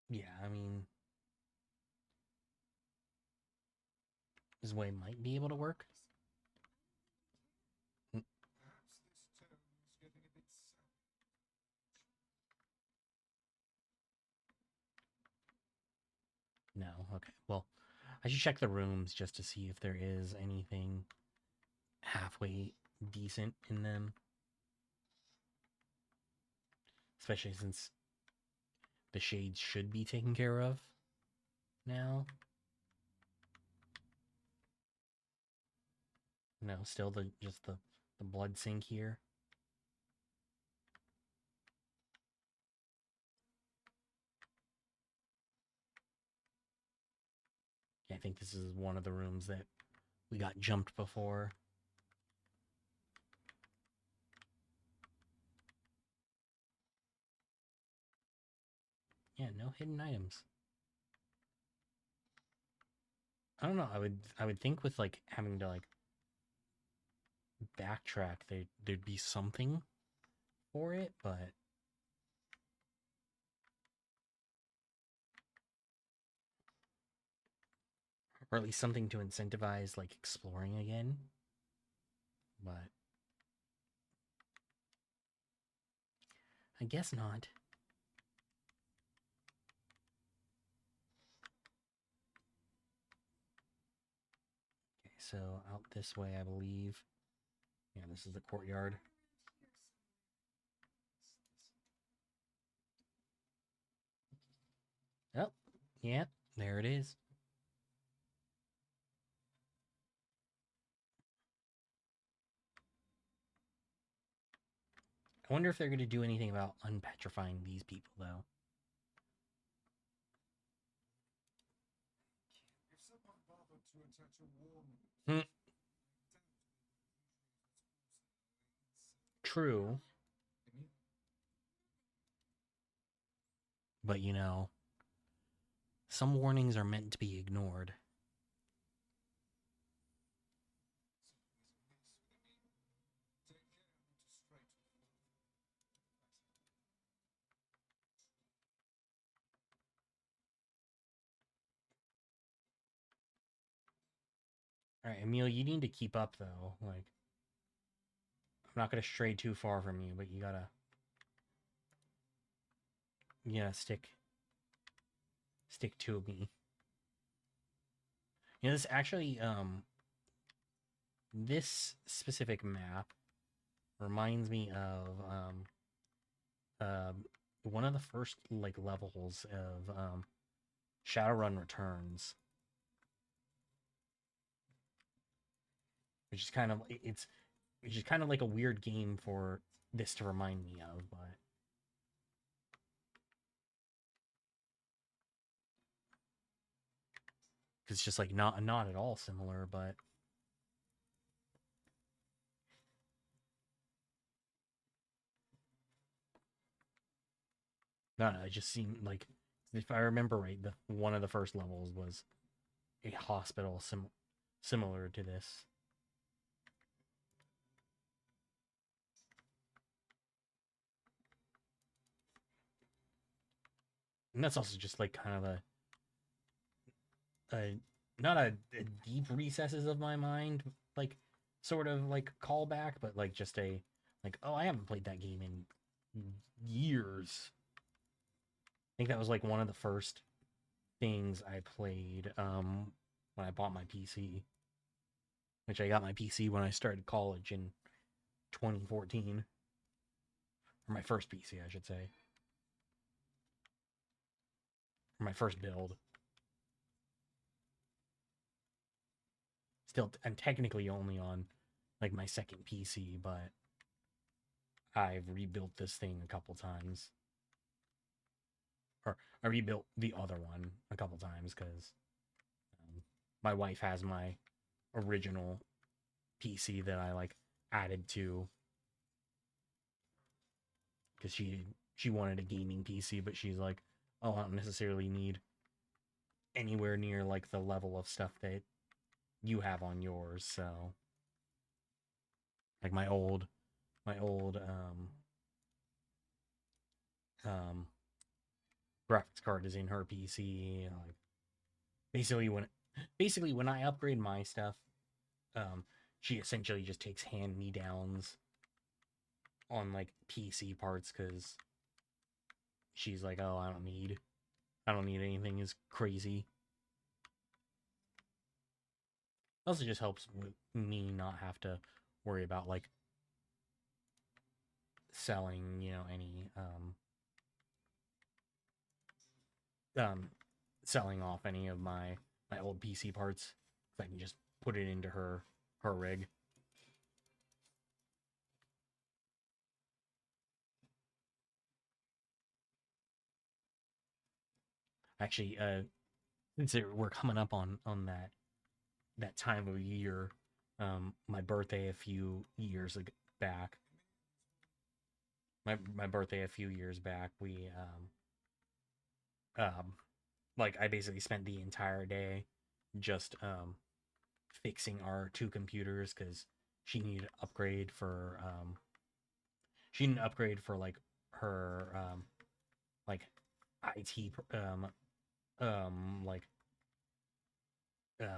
Yeah, I mean, this way might be able to work. Perhaps this tone is getting a bit savage. No, okay. Well, I should check the rooms just to see if there is anything halfway decent in them. Especially since the shades should be taken care of now. No, still just the blood sink here. Yeah, I think this is one of the rooms that we got jumped before. Yeah, no hidden items. I don't know. I would think with like having to like backtrack, there'd be something for it, but or at least something to incentivize like exploring again. But I guess not. Okay, so out this way, I believe. Yeah, this is the courtyard. Oh, yeah, there it is. I wonder if they're going to do anything about unpetrifying these people, though. If someone bothered to attach a warning, Hmm. True. But, you know, some warnings are meant to be ignored. All right, Emil, you need to keep up, though. Like, I'm not going to stray too far from you, but you gotta stick to me. You know, this actually, this specific map reminds me of one of the first like levels of Shadowrun Returns, which is kind of which is kind of like a weird game for this to remind me of, but it's just like not at all similar, but no, it just seemed like, if I remember right, the one of the first levels was a hospital similar to this. And that's also just like kind of a not a deep recesses of my mind, like sort of like callback, but like just a like, oh, I haven't played that game in years. I think that was like one of the first things I played when I bought my PC, which I got my PC when I started college in 2014, or my first PC, I should say, or my first build. Still, I'm technically only on like my second PC, but I've rebuilt this thing a couple times. Or I rebuilt the other one a couple times because my wife has my original PC that I like added to because she wanted a gaming PC, but she's like, oh, I don't necessarily need anywhere near like the level of stuff that you have on yours. So like my old um graphics card is in her PC. Like basically when I upgrade my stuff, she essentially just takes hand me downs on like PC parts because she's like, oh, I don't need anything as crazy. Also just helps with me not have to worry about like selling, any selling off any of my old PC parts. So I can just put it into her rig. Actually, since we're coming up on that time of year, my birthday a few years back. My birthday a few years back, we like I basically spent the entire day just fixing our two computers because she needed an upgrade for like her like IT like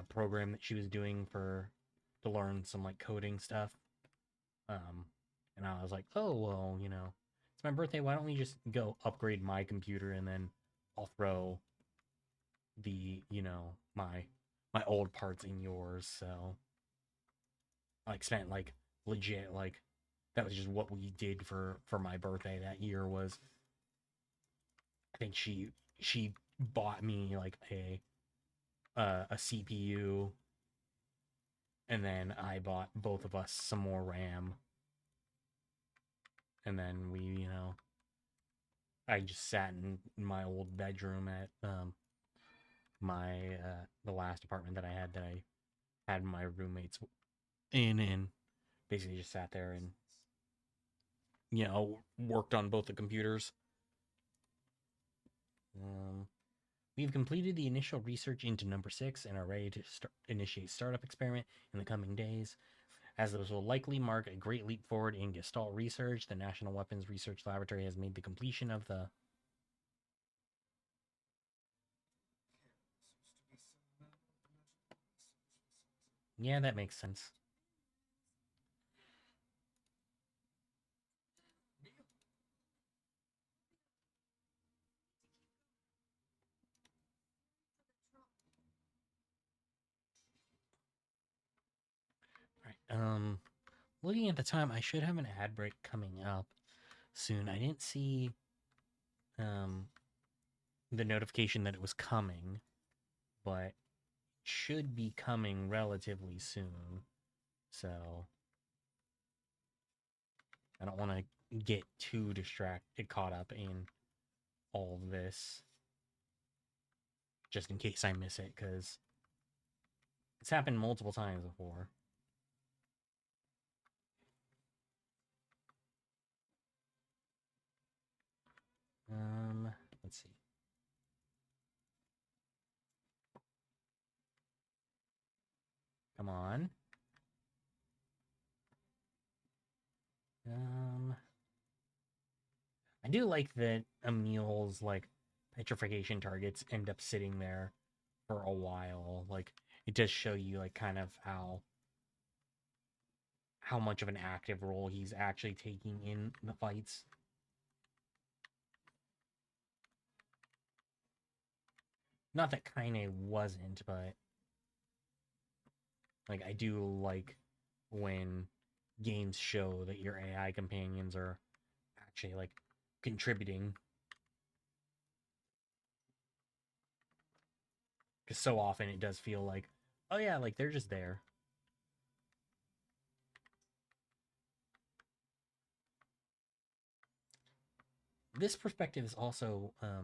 program that she was doing to learn some like coding stuff. And I was like, oh well, it's my birthday. Why don't we just go upgrade my computer and then I'll throw the my old parts in yours. So I like spent like legit like that was just what we did for my birthday that year. Was I think she bought me like a CPU, and then I bought both of us some more RAM, and then we I just sat in my old bedroom at my the last apartment that I had my roommates in, and basically just sat there and worked on both the computers. We've completed the initial research into number 6 and are ready to initiate startup experiment in the coming days. As this will likely mark a great leap forward in Gestalt research, the National Weapons Research Laboratory has made the completion of the... Yeah, that makes sense. Alright, looking at the time, I should have an ad break coming up soon. I didn't see the notification that it was coming, but should be coming relatively soon. So I don't want to get too caught up in all of this, just in case I miss it, because it's happened multiple times before. Let's see. Come on. I do like that Emil's like petrification targets end up sitting there for a while. Like it does show you like kind of how much of an active role he's actually taking in the fights. Not that Kaine wasn't, but like I do like when games show that your AI companions are actually like contributing. Because so often it does feel like, oh yeah, like they're just there. This perspective is also a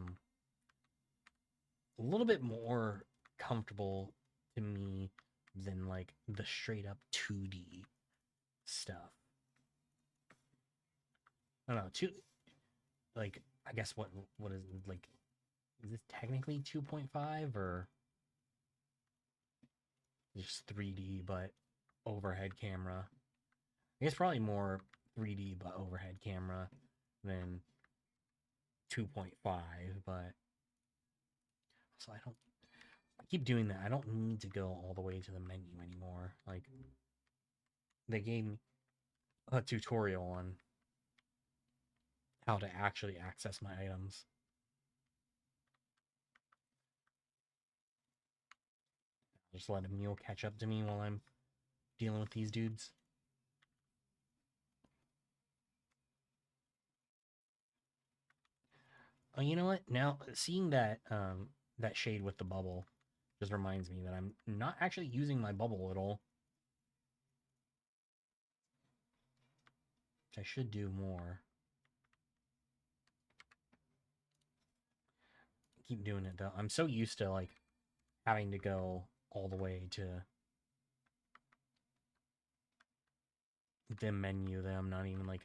little bit more comfortable to me than like the straight up 2D stuff. I don't know, like I guess what is like, is this technically 2.5 or just 3D but overhead camera? I guess probably more 3D but overhead camera than 2.5, but so I keep doing that. I don't need to go all the way to the menu anymore. Like they gave me a tutorial on how to actually access my items. Just let Emil catch up to me while I'm dealing with these dudes. Oh, you know what? Now seeing that that shade with the bubble just reminds me that I'm not actually using my bubble at all. Which I should do more. Keep doing it though. I'm so used to like having to go all the way to the menu that I'm not even like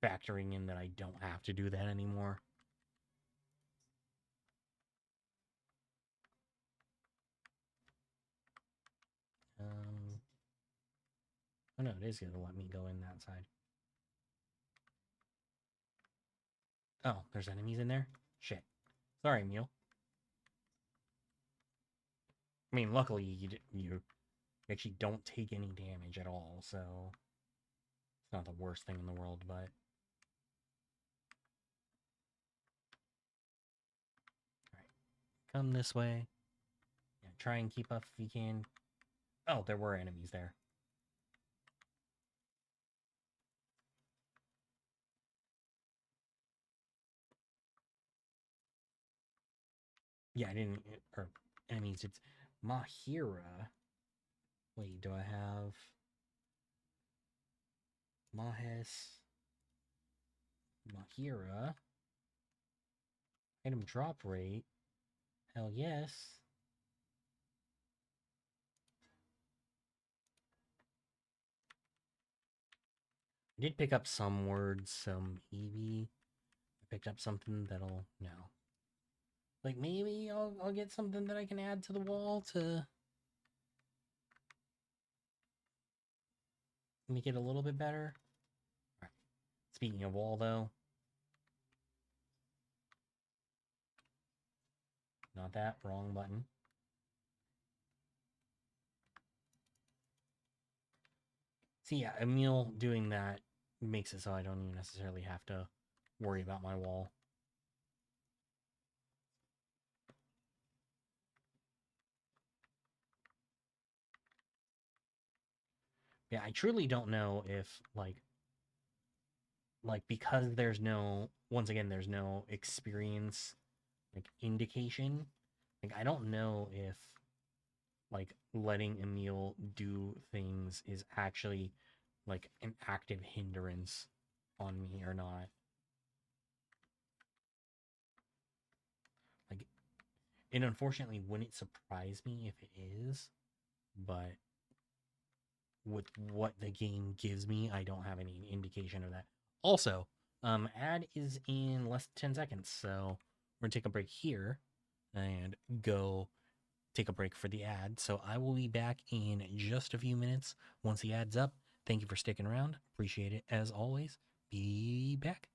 factoring in that I don't have to do that anymore. Oh no, it is gonna let me go in that side. Oh, there's enemies in there? Shit. Sorry, Emil. I mean, luckily you actually don't take any damage at all, so it's not the worst thing in the world, but alright. Come this way. Yeah, try and keep up if you can. Oh, there were enemies there. Yeah, I didn't, or enemies, it's Mahira. Wait, do I have Mahes, Mahira? Item drop rate? Hell yes. I did pick up some words, some Eevee. I picked up something that'll, no. Like maybe I'll get something that I can add to the wall to make it a little bit better. All right. Speaking of wall though. Not that, wrong button. See, yeah, Emil doing that makes it so I don't even necessarily have to worry about my wall. Yeah, I truly don't know if like because there's no, once again there's no experience like indication. Like I don't know if like letting Emil do things is actually like an active hindrance on me or not. Like it unfortunately wouldn't surprise me if it is, but with what the game gives me, I don't have any indication of that. Also, ad is in less than 10 seconds, so we're gonna take a break here and go take a break for the ad. So I will be back in just a few minutes once the ad's up. Thank you for sticking around. Appreciate it as always. Be back.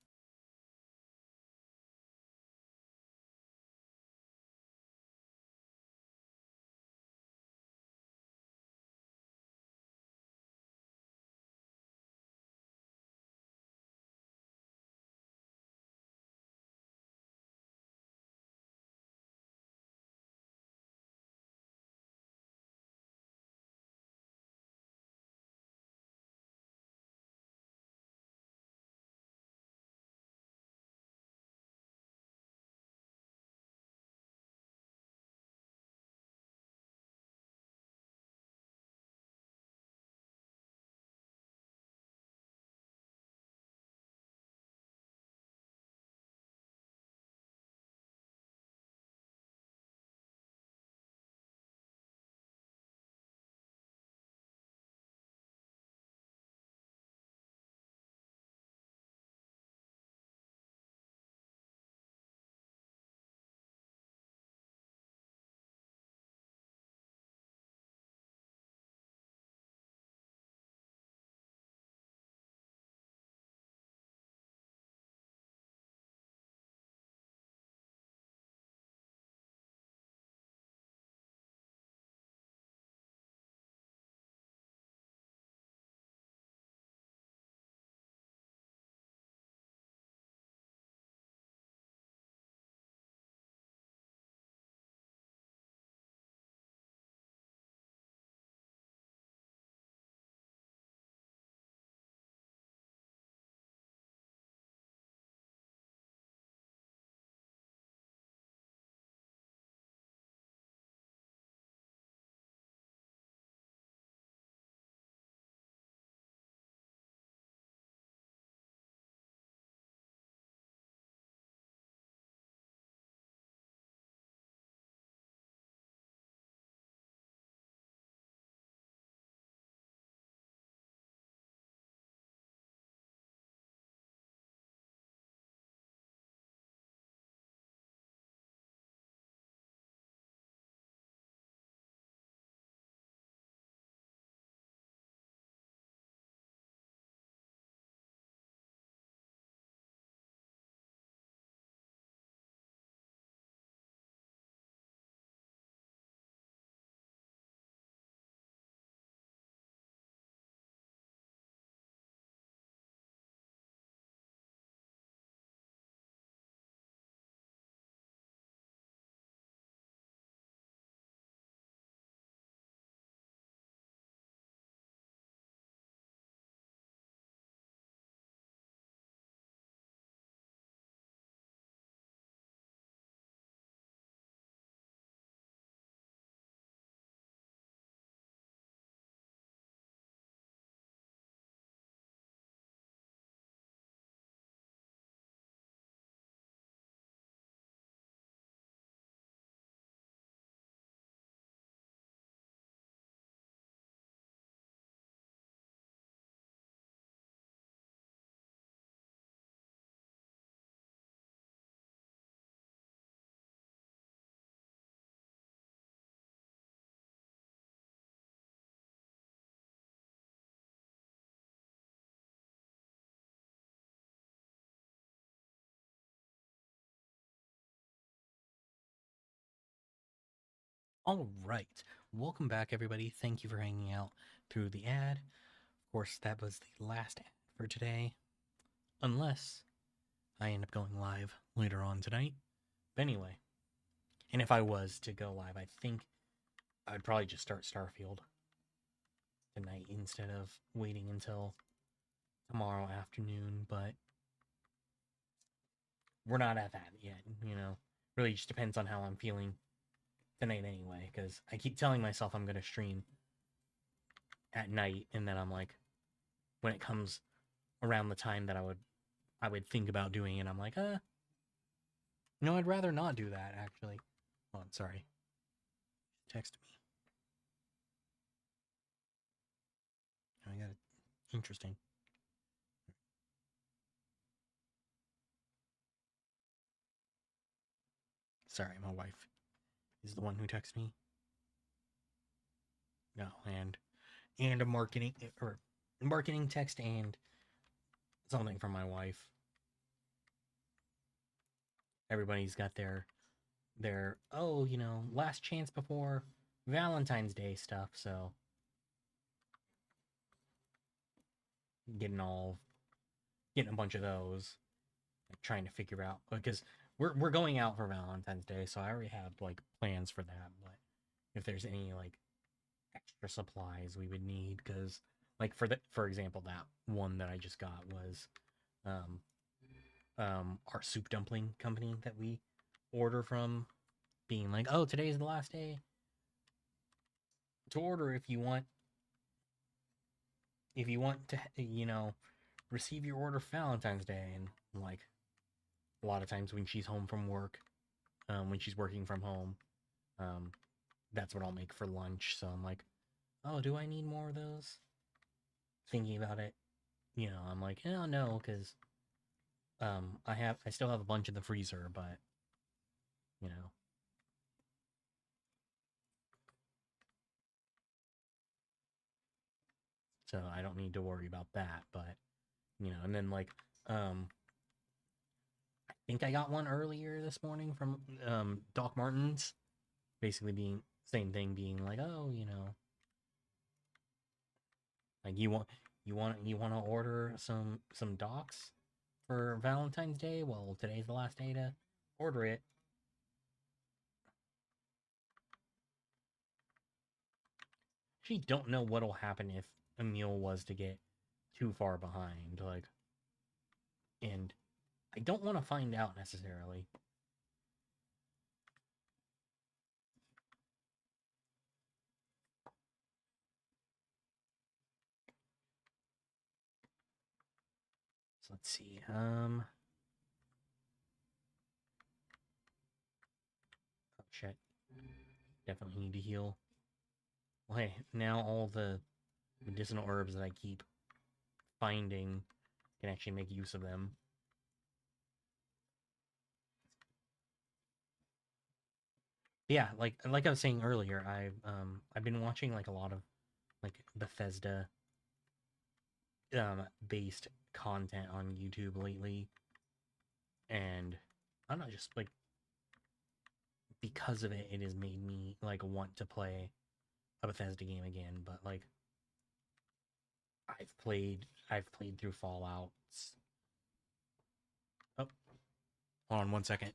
All right, welcome back, everybody. Thank you for hanging out through the ad. Of course, that was the last ad for today, unless I end up going live later on tonight. But anyway, and if I was to go live, I think I'd probably just start Starfield tonight instead of waiting until tomorrow afternoon, but we're not at that yet, you know. Really just depends on how I'm feeling tonight anyway, because I keep telling myself I'm going to stream at night, and then I'm like, when it comes around the time that I would think about doing it, I'm like, no, I'd rather not do that, actually. Oh, I'm sorry. Text me. I got it. Interesting. Sorry, my wife is the one who texts me. No, and a marketing text and something from my wife. Everybody's got their oh, you know, last chance before Valentine's Day stuff, so getting a bunch of those, trying to figure out, because we're going out for Valentine's Day, so I already have like plans for that, but if there's any like extra supplies we would need, because like for example, that one that I just got was our soup dumpling company that we order from, being like, oh, today's the last day to order if you want to, you know, receive your order for Valentine's Day. And like a lot of times when she's home from work, when she's working from home, that's what I'll make for lunch. So I'm like, oh, do I need more of those? Thinking about it, you know, I'm like, oh no, because I still have a bunch in the freezer, but you know. So I don't need to worry about that, but you know, and then like I think I got one earlier this morning from Doc Martens, basically being same thing, being like, oh, you know, like you want to order some docs for Valentine's Day? Well, today's the last day to order it. Actually, don't know what'll happen if Emil was to get too far behind, like, and I don't want to find out necessarily. So let's see. Oh shit. Definitely need to heal. Well, hey, now all the medicinal herbs that I keep finding can actually make use of them. Yeah, like I was saying earlier, I've been watching like a lot of like Bethesda based content on YouTube lately, and I don't know, just like because of it, it has made me like want to play a Bethesda game again. But like I've played through Fallout's. Oh, hold on one second.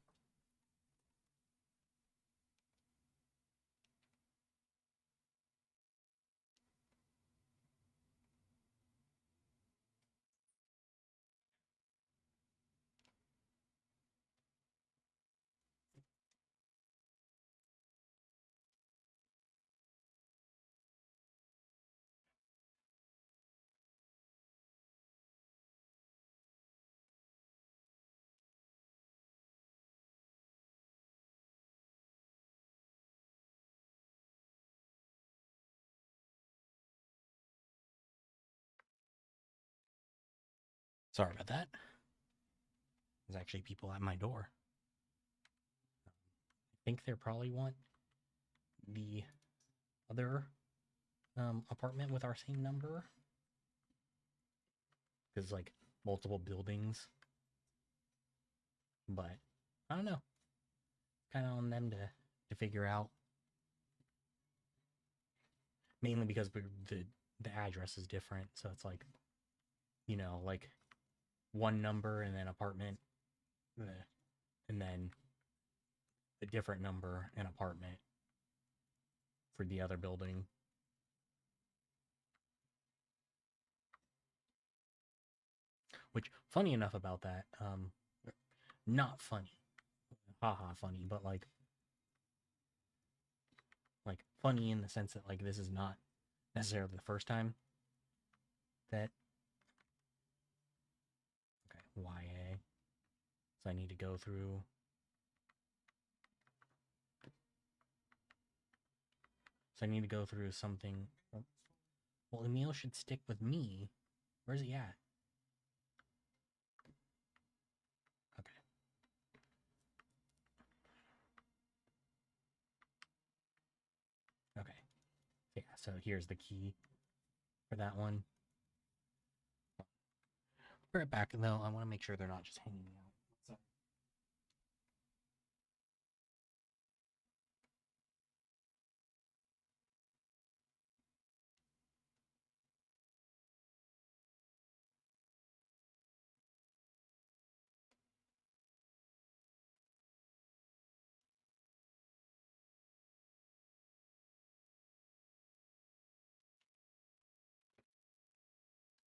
Sorry about that. There's actually people at my door. I think they probably want the other apartment with our same number, because like multiple buildings. But I don't know. Kind of on them to figure out mainly because the address is different, so it's like, you know, like one number and then apartment, and then a different number and apartment for the other building. Which, funny enough about that, not funny, haha, funny, but like funny in the sense that like this is not necessarily the first time that YA. So I need to go through. So I need to go through something. Well, Emil should stick with me. Where's he at? Okay. Okay. Yeah, so here's the key for that one. Be right back, though. I want to make sure they're not just hanging out. So.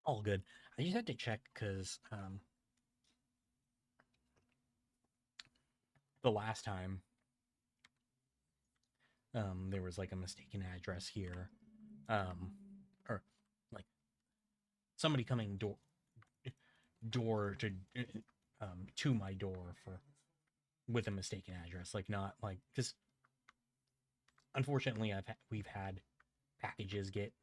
All good. I just had to check because the last time there was like a mistaken address here, or like somebody coming door to my door for with a mistaken address, like not like because unfortunately we've had packages get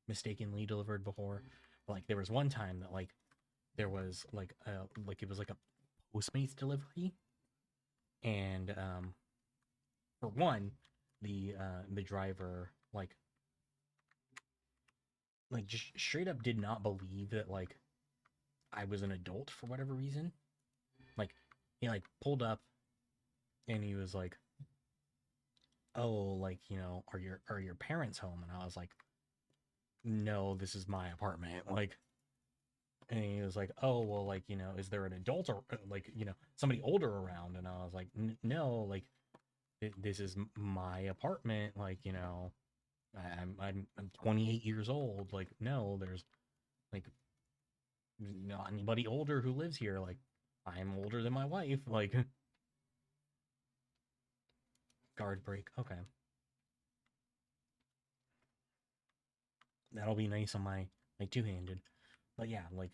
mistakenly delivered before. Like there was one time that like there was like it was like a Postmates delivery, and for one, the driver like just straight up did not believe that like I was an adult for whatever reason. Like he like pulled up and he was like, "Oh, like, you know, are your parents home?" And I was like, "No, this is my apartment." Like, and he was like, "Oh, well, like, you know, is there an adult or like, you know, somebody older around?" And I was like, "No, like this is my apartment, like, you know, I'm 28 years old. Like, no, there's like not anybody older who lives here. Like, I'm older than my wife." Like, guard break. Okay. That'll be nice on my two-handed. But yeah, like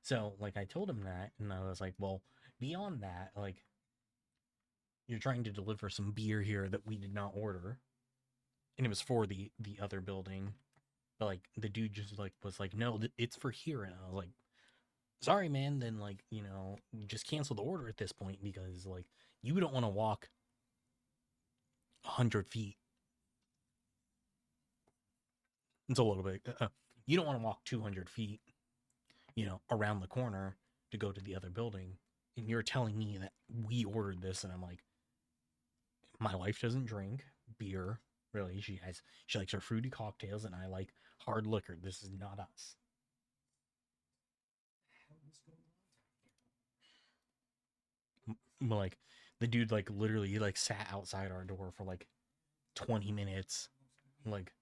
so like I told him that and I was like, "Well, beyond that, like you're trying to deliver some beer here that we did not order." And it was for the other building. But like the dude just like was like, "No, it's for here." And I was like, "Sorry, man, then like, you know, just cancel the order at this point because like you don't want to walk 100 feet. It's a little bit. You don't want to walk 200 feet, you know, around the corner to go to the other building. And you're telling me that we ordered this." And I'm like, "My wife doesn't drink beer, really. She likes her fruity cocktails, and I like hard liquor. This is not us." Like the dude like literally he like sat outside our door for like 20 minutes, like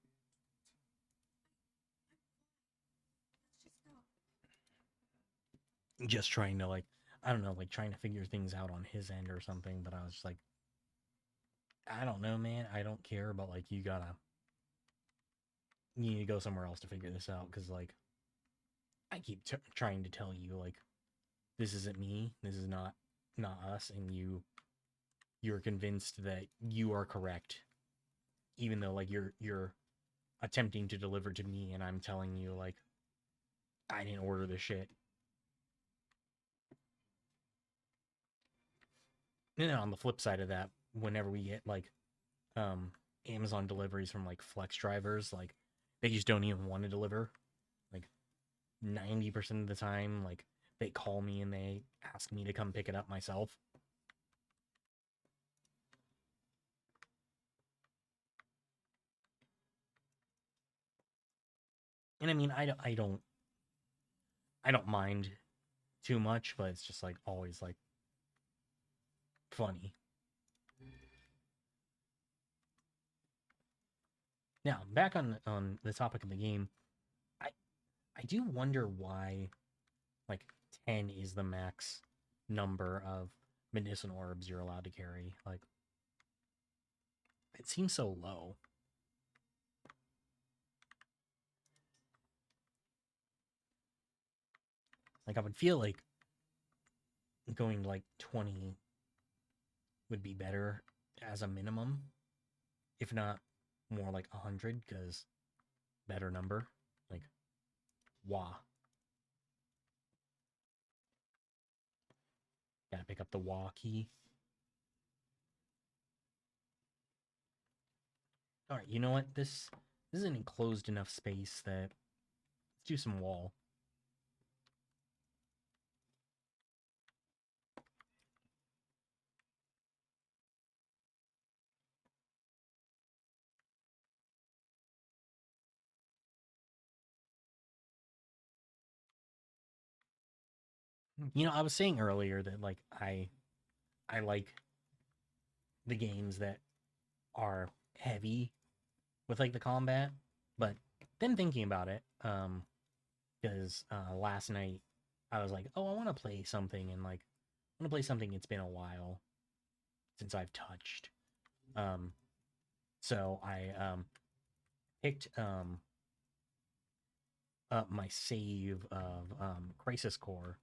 just trying to like I don't know, like trying to figure things out on his end or something. But I was just like, "I don't know, man. I don't care, but like you need to go somewhere else to figure this out because like I keep trying to tell you like this isn't me. This is not us, and you're convinced that you are correct, even though like you're attempting to deliver to me, and I'm telling you like I didn't order this shit." And then on the flip side of that, whenever we get like Amazon deliveries from like flex drivers, like they just don't even want to deliver. Like 90% of the time, like they call me and they ask me to come pick it up myself. And I mean, I don't mind too much, but it's just like always like funny. Now, back on the topic of the game, I I do wonder why like 10 is the max number of medicinal herbs you're allowed to carry. Like it seems so low. Like I would feel like going like 20 would be better as a minimum, if not more like 100, because better number. Like, wah. Gotta pick up the wah key. All right, you know what? This is an enclosed enough space that let's do some wall. You know, I was saying earlier that like I like the games that are heavy with like the combat, but then thinking about it, because last night I was like, oh, I want to play something, and like I want to play something. It's been a while since I've touched. So I picked up my save of Crisis Core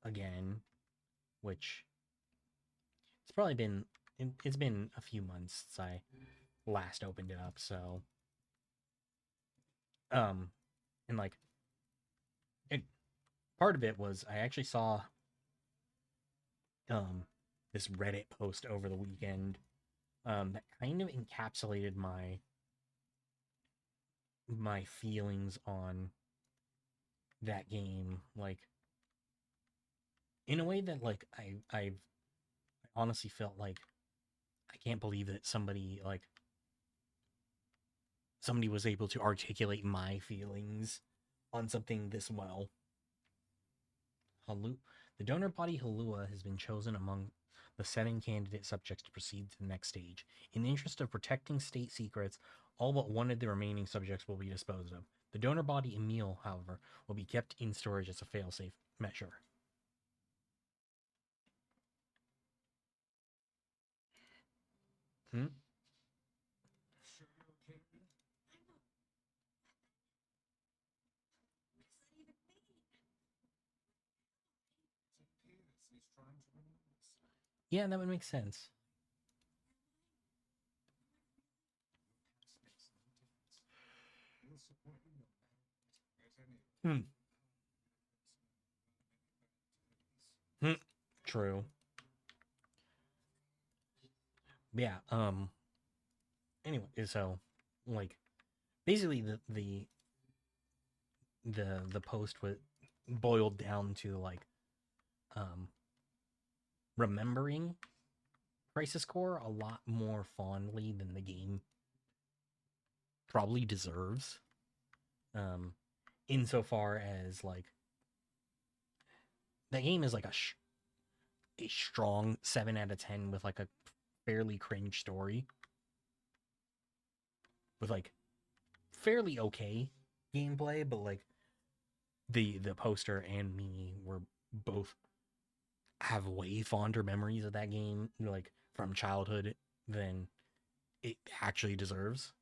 again, which it's probably been it's been a few months since I last opened it up. So and like it, part of it was I actually saw this Reddit post over the weekend that kind of encapsulated my feelings on that game, like in a way that like I've honestly felt like I can't believe that somebody was able to articulate my feelings on something this well. The donor body Halua has been chosen among the 7 candidate subjects to proceed to the next stage. In the interest of protecting state secrets, all but one of the remaining subjects will be disposed of. The donor body Emil, however, will be kept in storage as a failsafe measure. Hmm? Sure you're okay? I know. What does that even mean? It appears he's trying to remove us. Yeah, that would make sense. Makes no difference. We'll support you no matter at any Hmm. rate. True. Yeah, anyway, so like basically the post was boiled down to like remembering Crisis Core a lot more fondly than the game probably deserves. Insofar as like that game is like a strong 7 out of 10 with like a fairly cringe story with like fairly okay gameplay, but like the poster and me were both have way fonder memories of that game like from childhood than it actually deserves.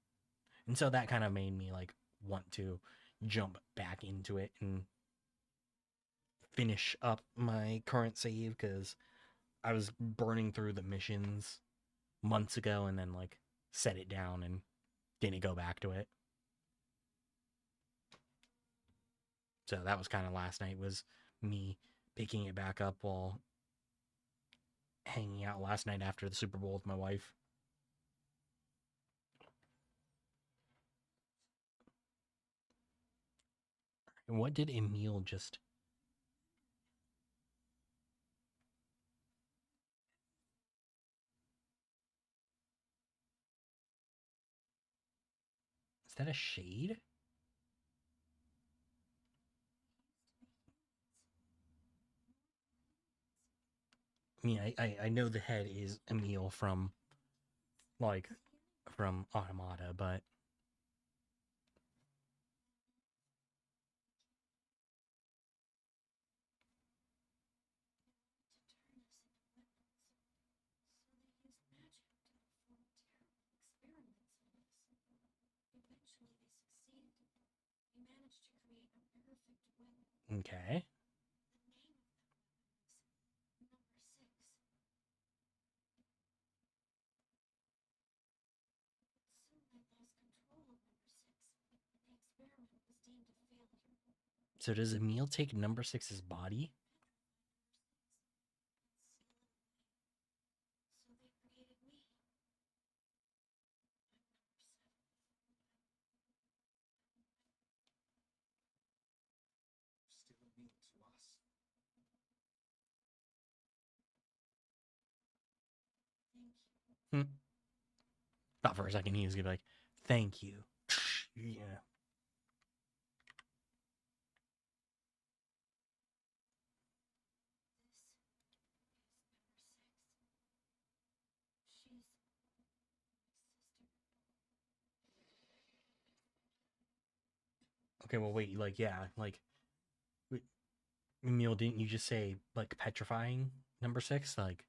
And so that kind of made me like want to jump back into it and finish up my current save because I was burning through the missions months ago and then like set it down and didn't go back to it. So that was kind of last night was me picking it back up while hanging out last night after the Super Bowl with my wife. And what did Emil just... Is that a shade? mean, I know the head is Emil from, like, from Automata, but okay. So does Emil take number 6's body? Still a meal to us. Thought for a second he was gonna be like, "Thank you." Yeah. Okay, well, wait, like, yeah, like, Emil, didn't you just say, like, petrifying number 6? Like,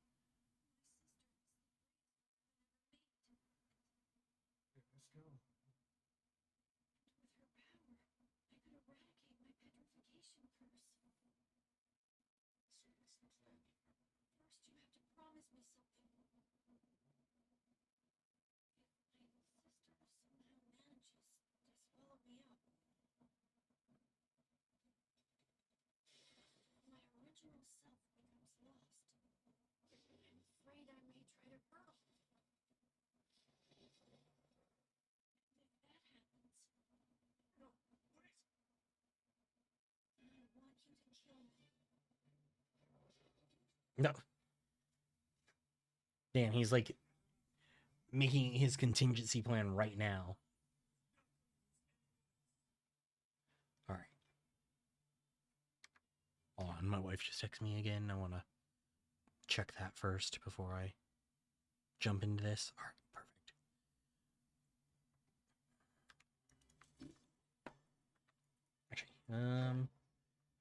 Let's go. no. Damn, he's, like, making his contingency plan right now. All right. Hold on, my wife just texted me again. I want to check that first before I jump into this. All right, perfect. Actually,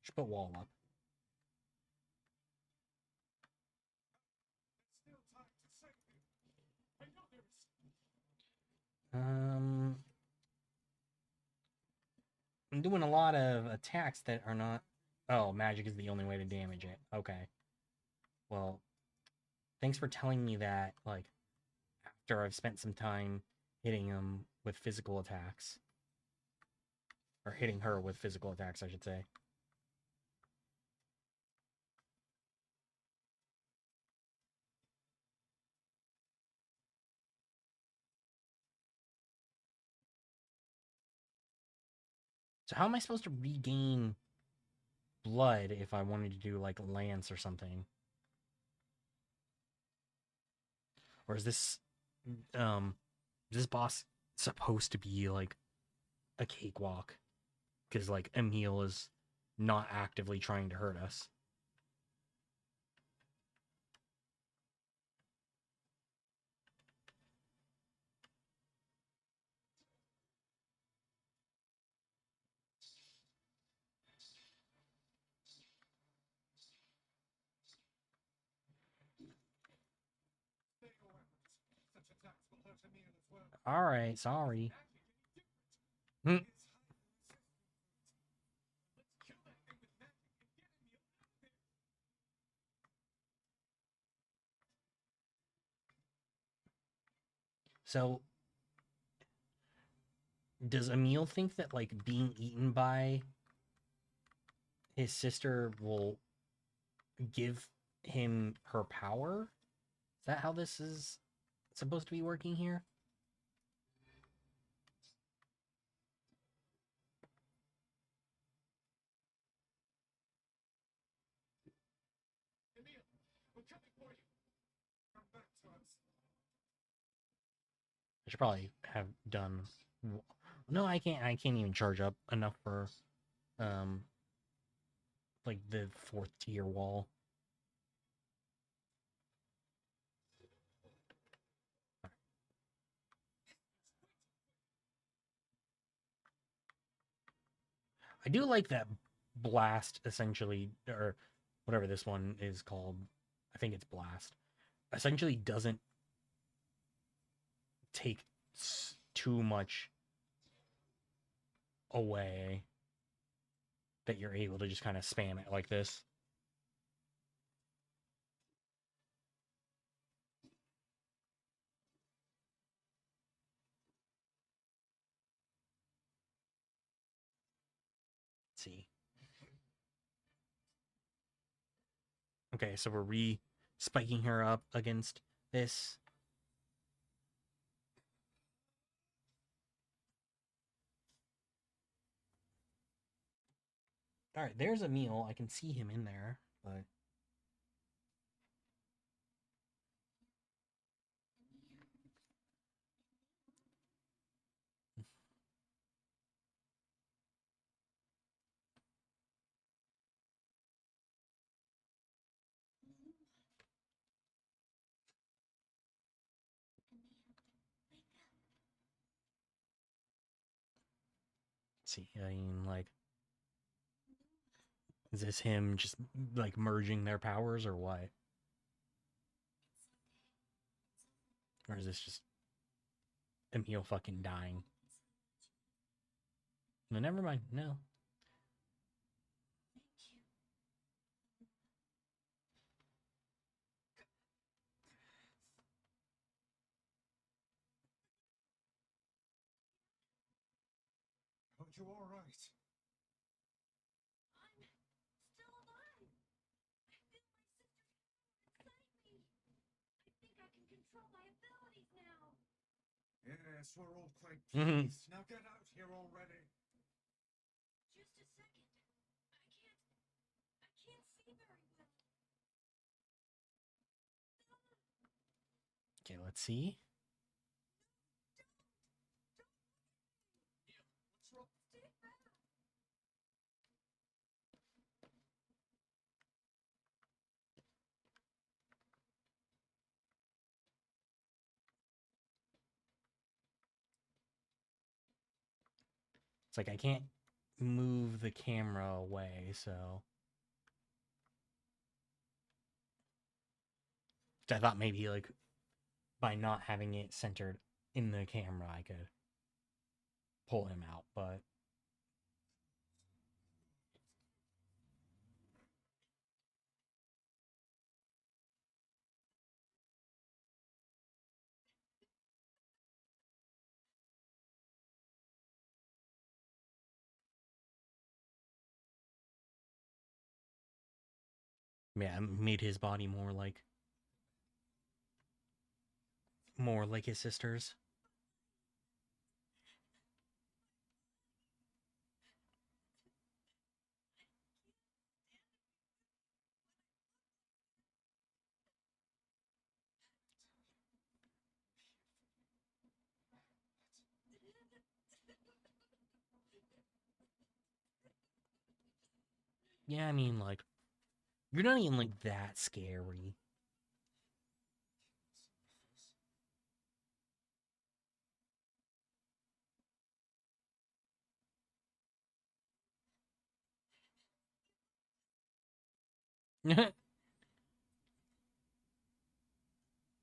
should put wall up. Still time to save him. I know there is. I'm doing a lot of attacks that are not. Oh, magic is the only way to damage it. Okay. Well, thanks for telling me that, like, after I've spent some time hitting him with physical attacks. Or hitting her with physical attacks, I should say. So how am I supposed to regain blood if I wanted to do, like, lance or something? Or is this boss supposed to be, like, a cakewalk? Because, like, Emil is not actively trying to hurt us. Stay your weapons. Such attacks will hurt Emil as well. Alright, sorry. Hmm. It's Let's kill that thing with magic and get Emil out of there. So, does Emil think that, like, being eaten by his sister will give him her power? Is that how this is supposed to be working here? Emil, we're coming for you. Come back to us. I should probably have done. No, I can't. I can't even charge up enough for, like, the 4th tier wall. I do like that blast, essentially, or whatever this one is called. I think it's blast. Essentially doesn't take too much away, that you're able to just kind of spam it like this. Let's see. Okay, so we're re-spiking her up against this. All right, there's Emil. I can see him in there, but see, I mean, like, is this him just like merging their powers or what? Or is this just Emil fucking dying? No, never mind. No. Are you all right? I'm still alive. I feel my sister's power inside me. I think I can control my abilities now. Yes, we're all quite Mhm. pleased. Now get out here already. Just a second. I can't see very well. Okay, let's see. What's wrong? Stay back. It's like I can't move the camera away, so I thought maybe like by not having it centered in the camera, I could pull him out, but yeah, made his body more like his sister's. Yeah, I mean, like, you're not even like that scary.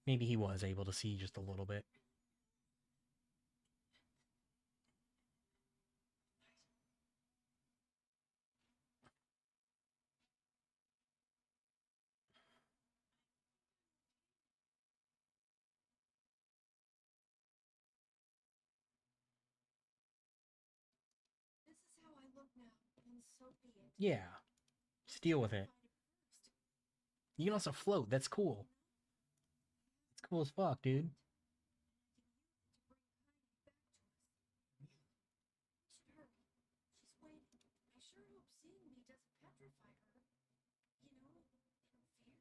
Maybe he was able to see just a little bit. This is how I look now, and so be it. Yeah, just deal with it. You can also float. That's cool. It's cool as fuck, dude. Should hurry. She's waiting. I sure hope seeing me doesn't petrify her. You know, in fear.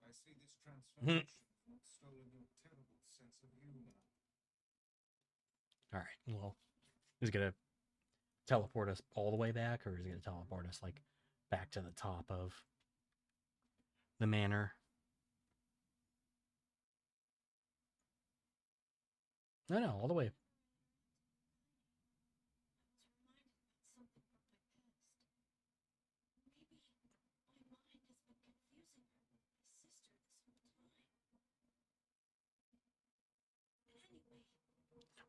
I see this transformation has stolen your terrible sense of humor. All right. Well, is it gonna teleport us all the way back, or is it gonna teleport us like back to the top of the manor? No, all the way. I was reminded about something from my past.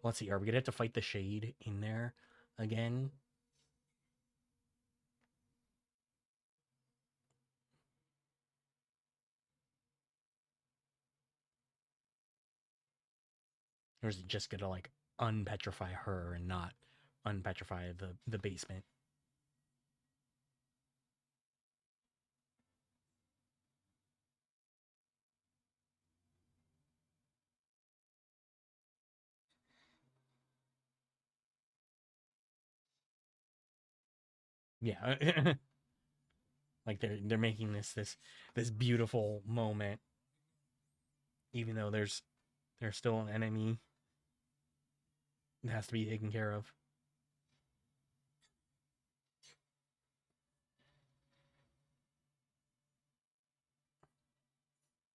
Let's see, are we gonna have to fight the Shade in there again? Or is it just gonna like unpetrify her and not unpetrify the basement? Yeah. Like they're making this beautiful moment, even though there's still an enemy that has to be taken care of.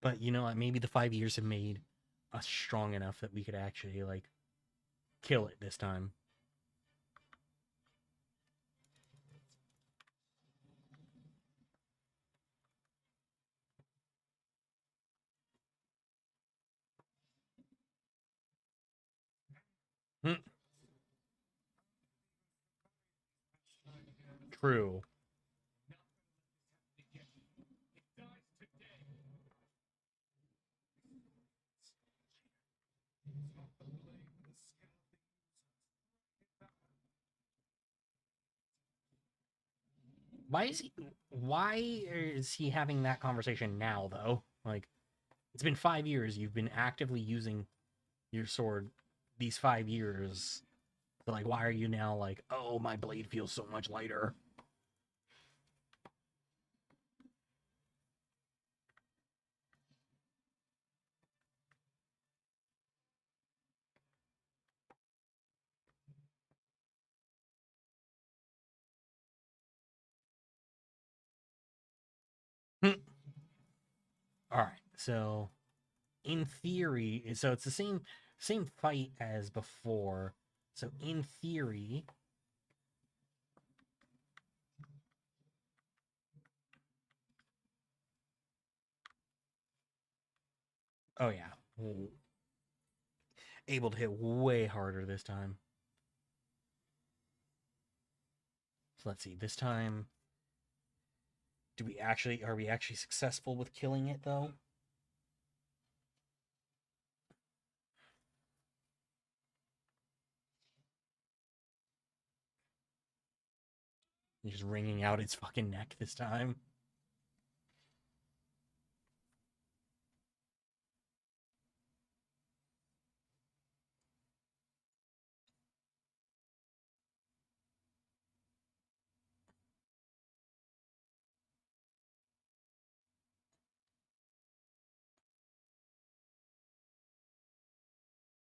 But you know what? Maybe the 5 years have made us strong enough that we could actually like kill it this time. Hmm. True. Why is he having that conversation now though? Like it's been 5 years. You've been actively using your sword these 5 years. But like why are you now like, oh my blade feels so much lighter? Hmm. Alright, so in theory, so it's the same fight as before. So in theory, oh yeah, able to hit way harder this time. So let's see. This time, are we actually successful with killing it though? Just wringing out its fucking neck this time.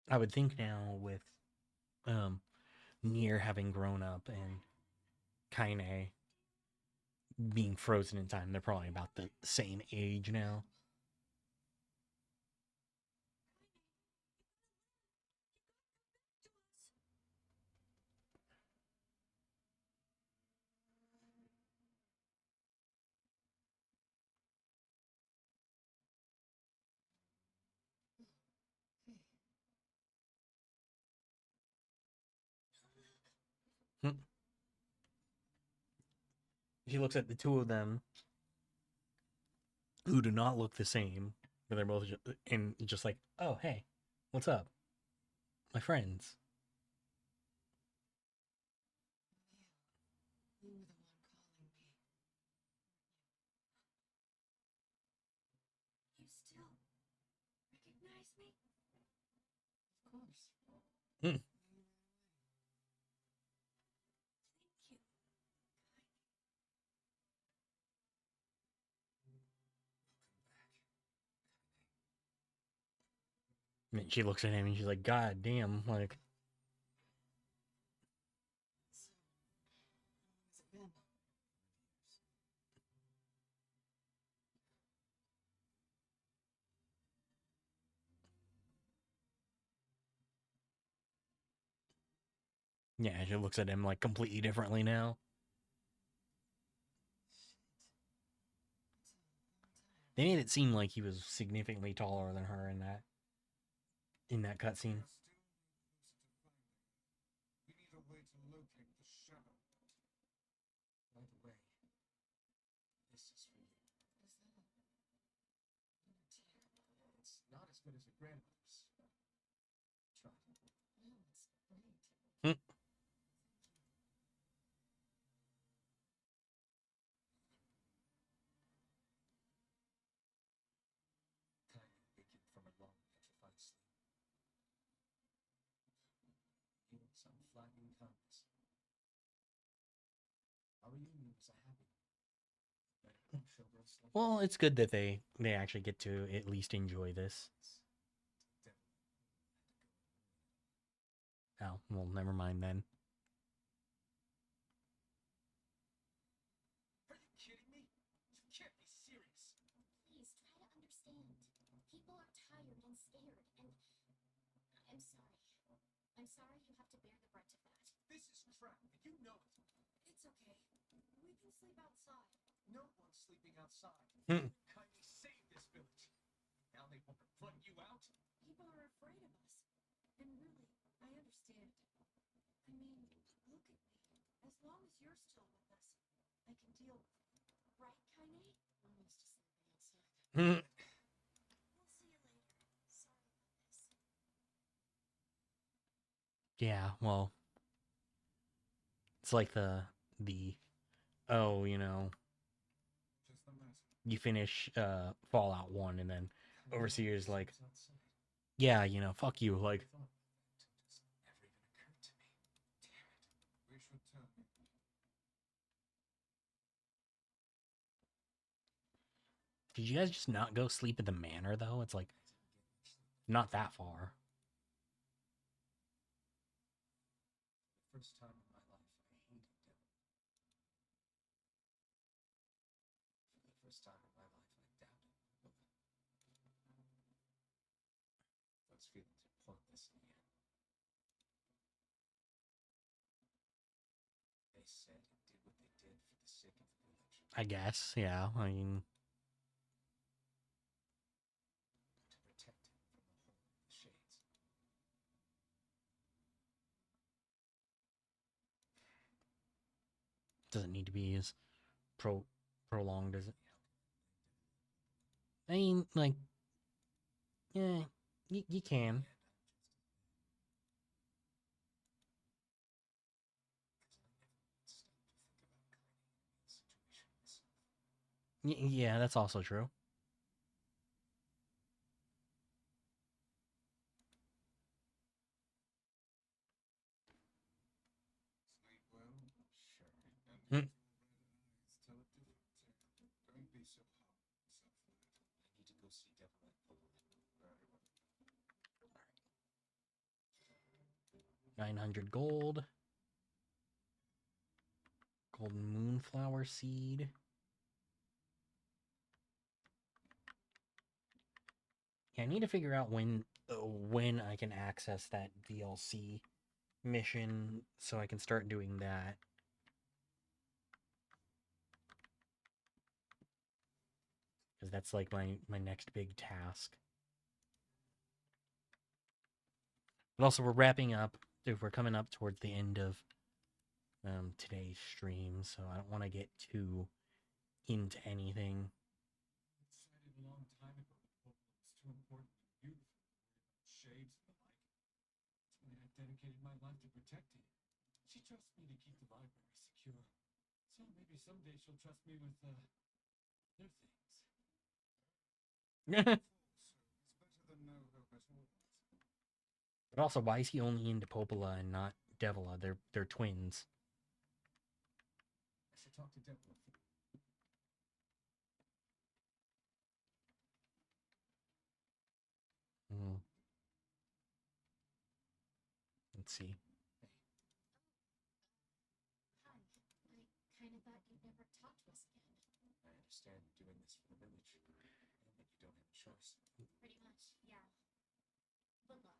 I would think now with um Nier having grown up and Kaine being frozen in time, they're probably about the same age now. Hmm. She looks at the two of them who do not look the same, but they're both just like, oh hey, what's up, my friends. You were the one calling me. You still recognize me? Of course. Hmm. Thank you. And she looks at him and she's like, God damn, like, So, how long has it been? yeah, she looks at him like completely differently now. Shit. It's a long time. They made it seem like he was significantly taller than her in that cutscene. good as your grandmother's. Try it. Oh, that's great. Hmm. Kind of aching from a long petrified sleep. You want some flattering kindness. Our reunion was a happy one. Better show us like Well, it's good that they actually get to at least enjoy this. devil. Oh, well, never mind then. Are you kidding me? You can't be serious. Please try to understand. People are tired and scared, and I'm sorry. I'm sorry you have to bear the brunt of that. This is crap, and you know it. It's okay. We can sleep outside. No one's sleeping outside. Hmm. Kindly save this village. Now they want to run you out. People are afraid of us. And really, I understand. I mean, look at me. As long as you're still with us, I can deal with it. Right, Kaine? Almost sleeping outside. Hmm. We'll see you later. Sorry about this. Yeah, well, it's like the oh, you know, Just the matter. you finish Fallout 1 and then Overseer's like, This was outside. yeah, you know, fuck you, like, I thought about that until just never even occurred to me. Damn it. We should tell him. did you guys just not go sleep at the manor though? It's like I didn't get much sleep. not that far. For the first time in my life, I hated Devil. For the first time in my life, I doubted Will. Those feelings are pointless in the end. They said and did what they did for the sake of the village. I guess, yeah. I mean, To protect him from the horror of the shades. doesn't need to be as prolonged as it. How can I mean, like, yeah, you can. Yeah, that's also true. Sleep well. Sure. And Hmm. those red eyes tell a different tale. Don't be so hard on yourself, lad. I need to go see Devil and Bull. Very well. 900 gold. Golden moonflower seed. Yeah, I need to figure out when I can access that DLC mission so I can start doing that. Because that's like my next big task. But also, we're wrapping up. We're coming up towards the end of today's stream, so I don't want to get too into anything. I decided a long time ago that Pope was too important and beautiful to worry about shades and the like. That's why I dedicated my life to protecting her. She trusts me to keep the library secure. So maybe someday she'll trust me with, other things. Also, it's better than no hope at all. But also, why is he only into Popola and not Devila? They're twins. I should talk to Devil. Hmm. Let's see. Hi. I kind of thought you'd never talk to us again. I understand you're doing this for the village, and that you don't have a choice. Pretty much, yeah. But look,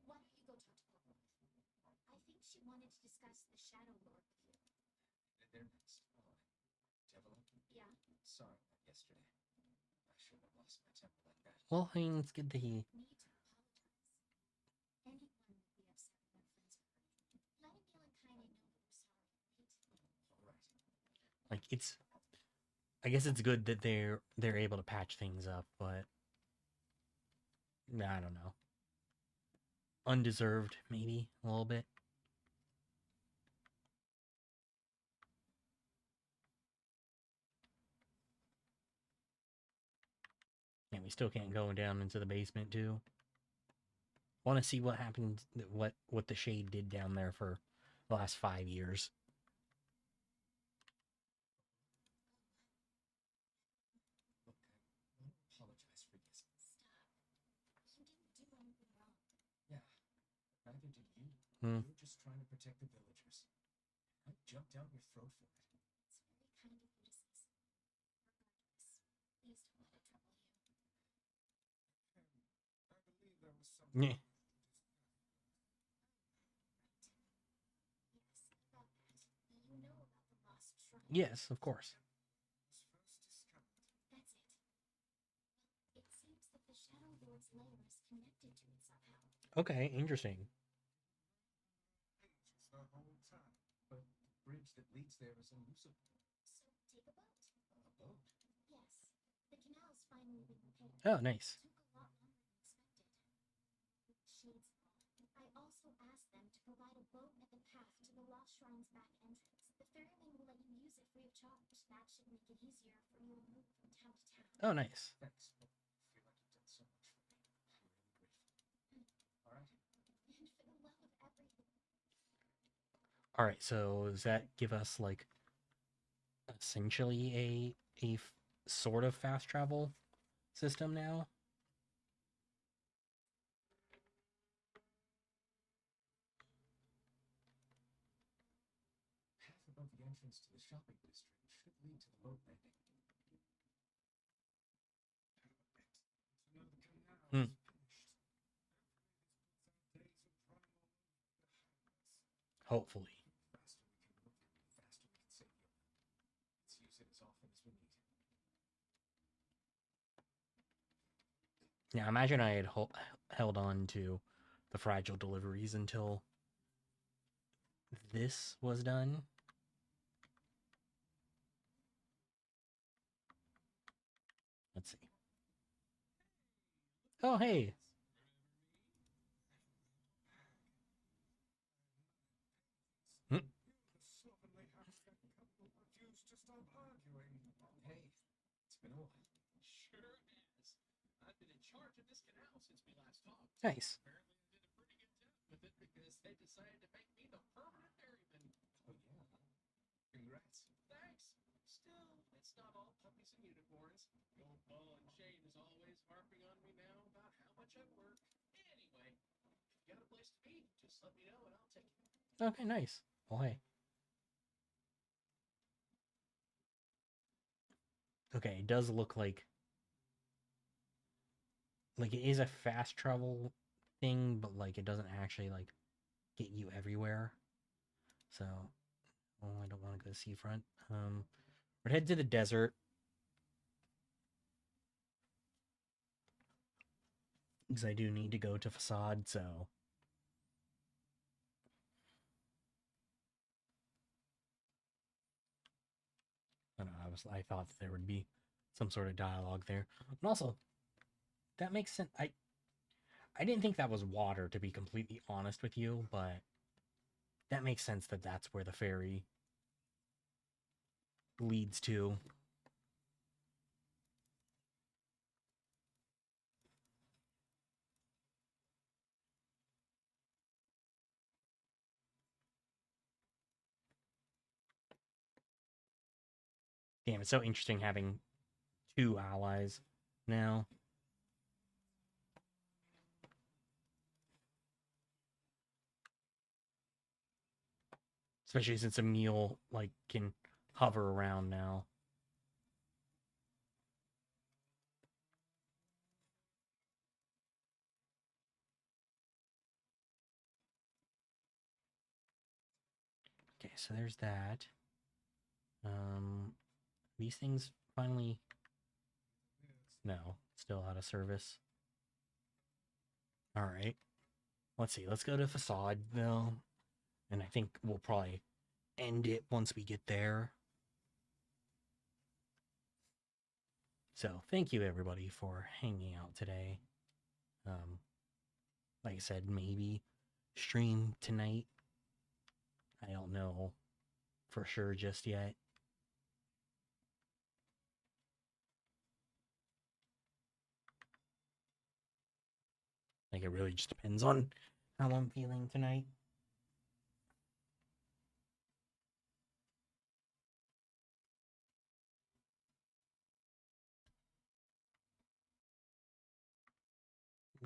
why don't you go talk to Popo? I think she wanted to discuss the Shadow Lord with you. And they're next. Oh, Devil, Yeah? sorry about yesterday. I shouldn't have lost my temper like that. Well, I mean, it's good that he. Need to apologize. Anyone would be upset when their friends are hurt. Let Emil and Kaine know that we're sorry, right? All right. Like, it's. I guess it's good that they're able to patch things up, but I don't know. Undeserved, maybe, a little bit. And we still can't go down into the basement, too. Want to see what happened, what the Shade did down there for the last 5 years. Look, I want to apologize for this. Stop. You didn't do anything wrong. Yeah, but neither did you. Hmm. You were just trying to protect the villagers. I jumped down your throat for it. It's very kind of you to say so. Regardless, please don't let it trouble you. I believe there was something. Yeah. Yes, about that. You know about the lost shrine. Yes, of course. Was first discovered. That's it. Well, it seems that the Shadow Lord's lair is connected to it somehow. Okay, interesting. Ages the whole time. But the bridge that leads there is unusable. So take a boat. A boat? Yes. The canal's finally been repaired. Oh, nice. Took a lot longer than expected. With the Shades involved. I also asked them to provide a boat at the path to the Lost Shrine's back entrance. The ferryman will let you use it free of charge. That should make it easier for you to move from town to town. Oh, nice. Thanks. I feel like you've done so much for me. I'm really grateful. All right. And for the love of everything. All right, so does that give us like essentially a sort of fast travel system now? Path above the entrance to the shopping district should lead to the boat landing. To know the canal Hmm. is finished. Hopefully this puts our days of running all over behind us. Hopefully. The faster we can move here, the faster we can save Yola. Let's use it as often as we need. Yeah, imagine I had held on to the fragile deliveries until this was done. Let's see. Oh, hey. Hmm. You, the slovenly half-fed couple, refuse to stop arguing. Hey, it's been a while. Sure has. I've been in charge of this canal since we last talked. Nice. Apparently I did a pretty good job with it because they decided to make me the permanent ferryman. Oh, yeah. Congrats. Thanks. Still, it's not all puppies and unicorns. The old ball and Shane is always harping on me now about how much I work. Anyway, if you got a place to be, just let me know and I'll take it. Okay, nice. Well, hey. Okay, it does look like it is a fast travel thing, but like it doesn't actually like get you everywhere. So, oh, I don't want to go to seafront. We're headed to the desert. Because I do need to go to Facade, so. I don't know, I thought that there would be some sort of dialogue there. And also, that makes sense. I didn't think that was water, to be completely honest with you, but that makes sense that that's where the ferry leads to. Damn, it's so interesting having two allies now. Especially since Emil, like, can hover around now. Okay, so there's that. These things finally... No, still out of service. Alright. Let's see, let's go to Facade, though. And I think we'll probably end it once we get there. So, thank you everybody for hanging out today. Like I said, maybe stream tonight. I don't know for sure just yet. Like, it really just depends on how I'm feeling tonight.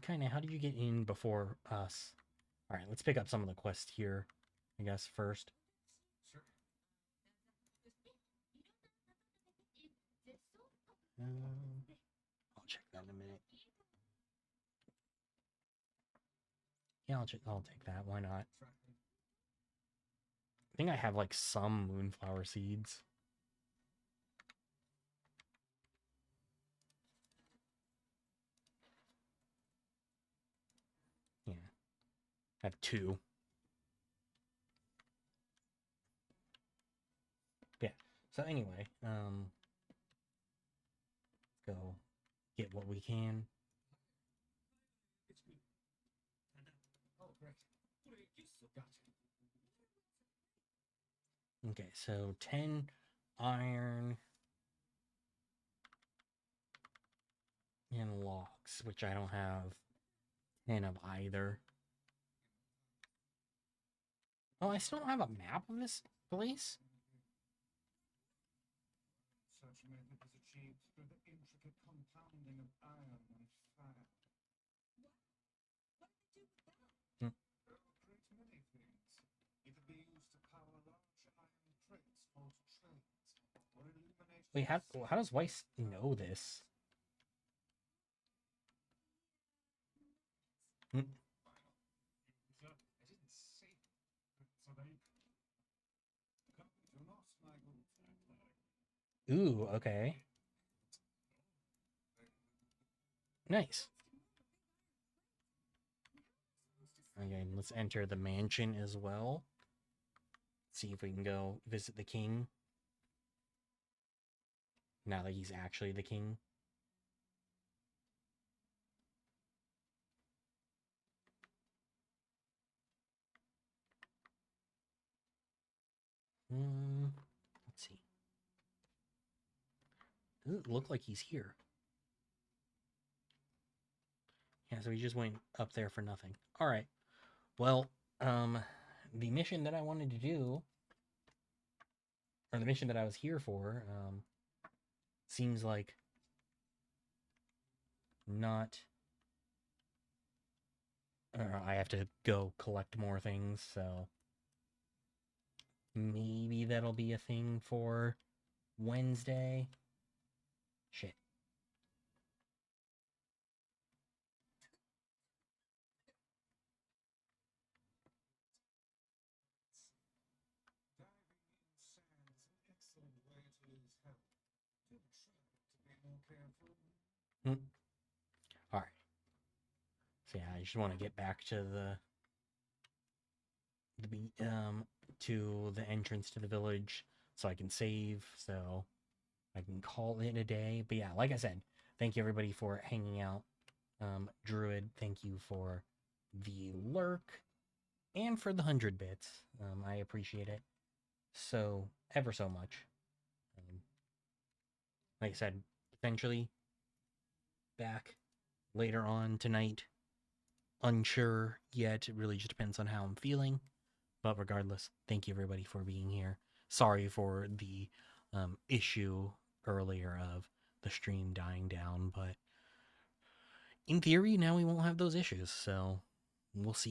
Kinda, how did you get in before us? Alright, let's pick up some of the quests here, I guess, first. Sure. I'll check that in a minute. Yeah, I'll take that. Why not? Tracking. I think I have like some moonflower seeds. Yeah. I have 2. Yeah. So anyway, let's go get what we can. It's me. Oh, great. Gotcha. Okay, so 10 iron and logs, which I don't have 10 of either. Oh, I still don't have a map of this place? Such method is achieved through the intricate compounding of iron and fire. Hmm. There are a great many things. It can be used to power large iron crates for trades, or illuminate. Wait, how does Weiss know this? I didn't say so they Do not, my good. Ooh, okay. Nice. Okay, let's enter the mansion as well. See if we can go visit the king. Now that he's actually the king. Let's see. Doesn't look like he's here. Yeah, so he just went up there for nothing. All right. Well, the mission that I wanted to do, or the mission that I was here for, seems like not. I have to go collect more things, so maybe that'll be a thing for Wednesday. Shit. Diving in sand is an excellent way to lose health. Do try to be more careful. All right. So yeah, I just want to get back to to the entrance to the village so I can save, so I can call it a day. But yeah, like I said, thank you everybody for hanging out. Druid, thank you for the lurk and for the 100 bits. I appreciate it so ever so much. Like I said, potentially back later on tonight. Unsure yet. It really just depends on how I'm feeling. But regardless, thank you everybody for being here. Sorry for the issue earlier of the stream dying down, but in theory, now we won't have those issues. So we'll see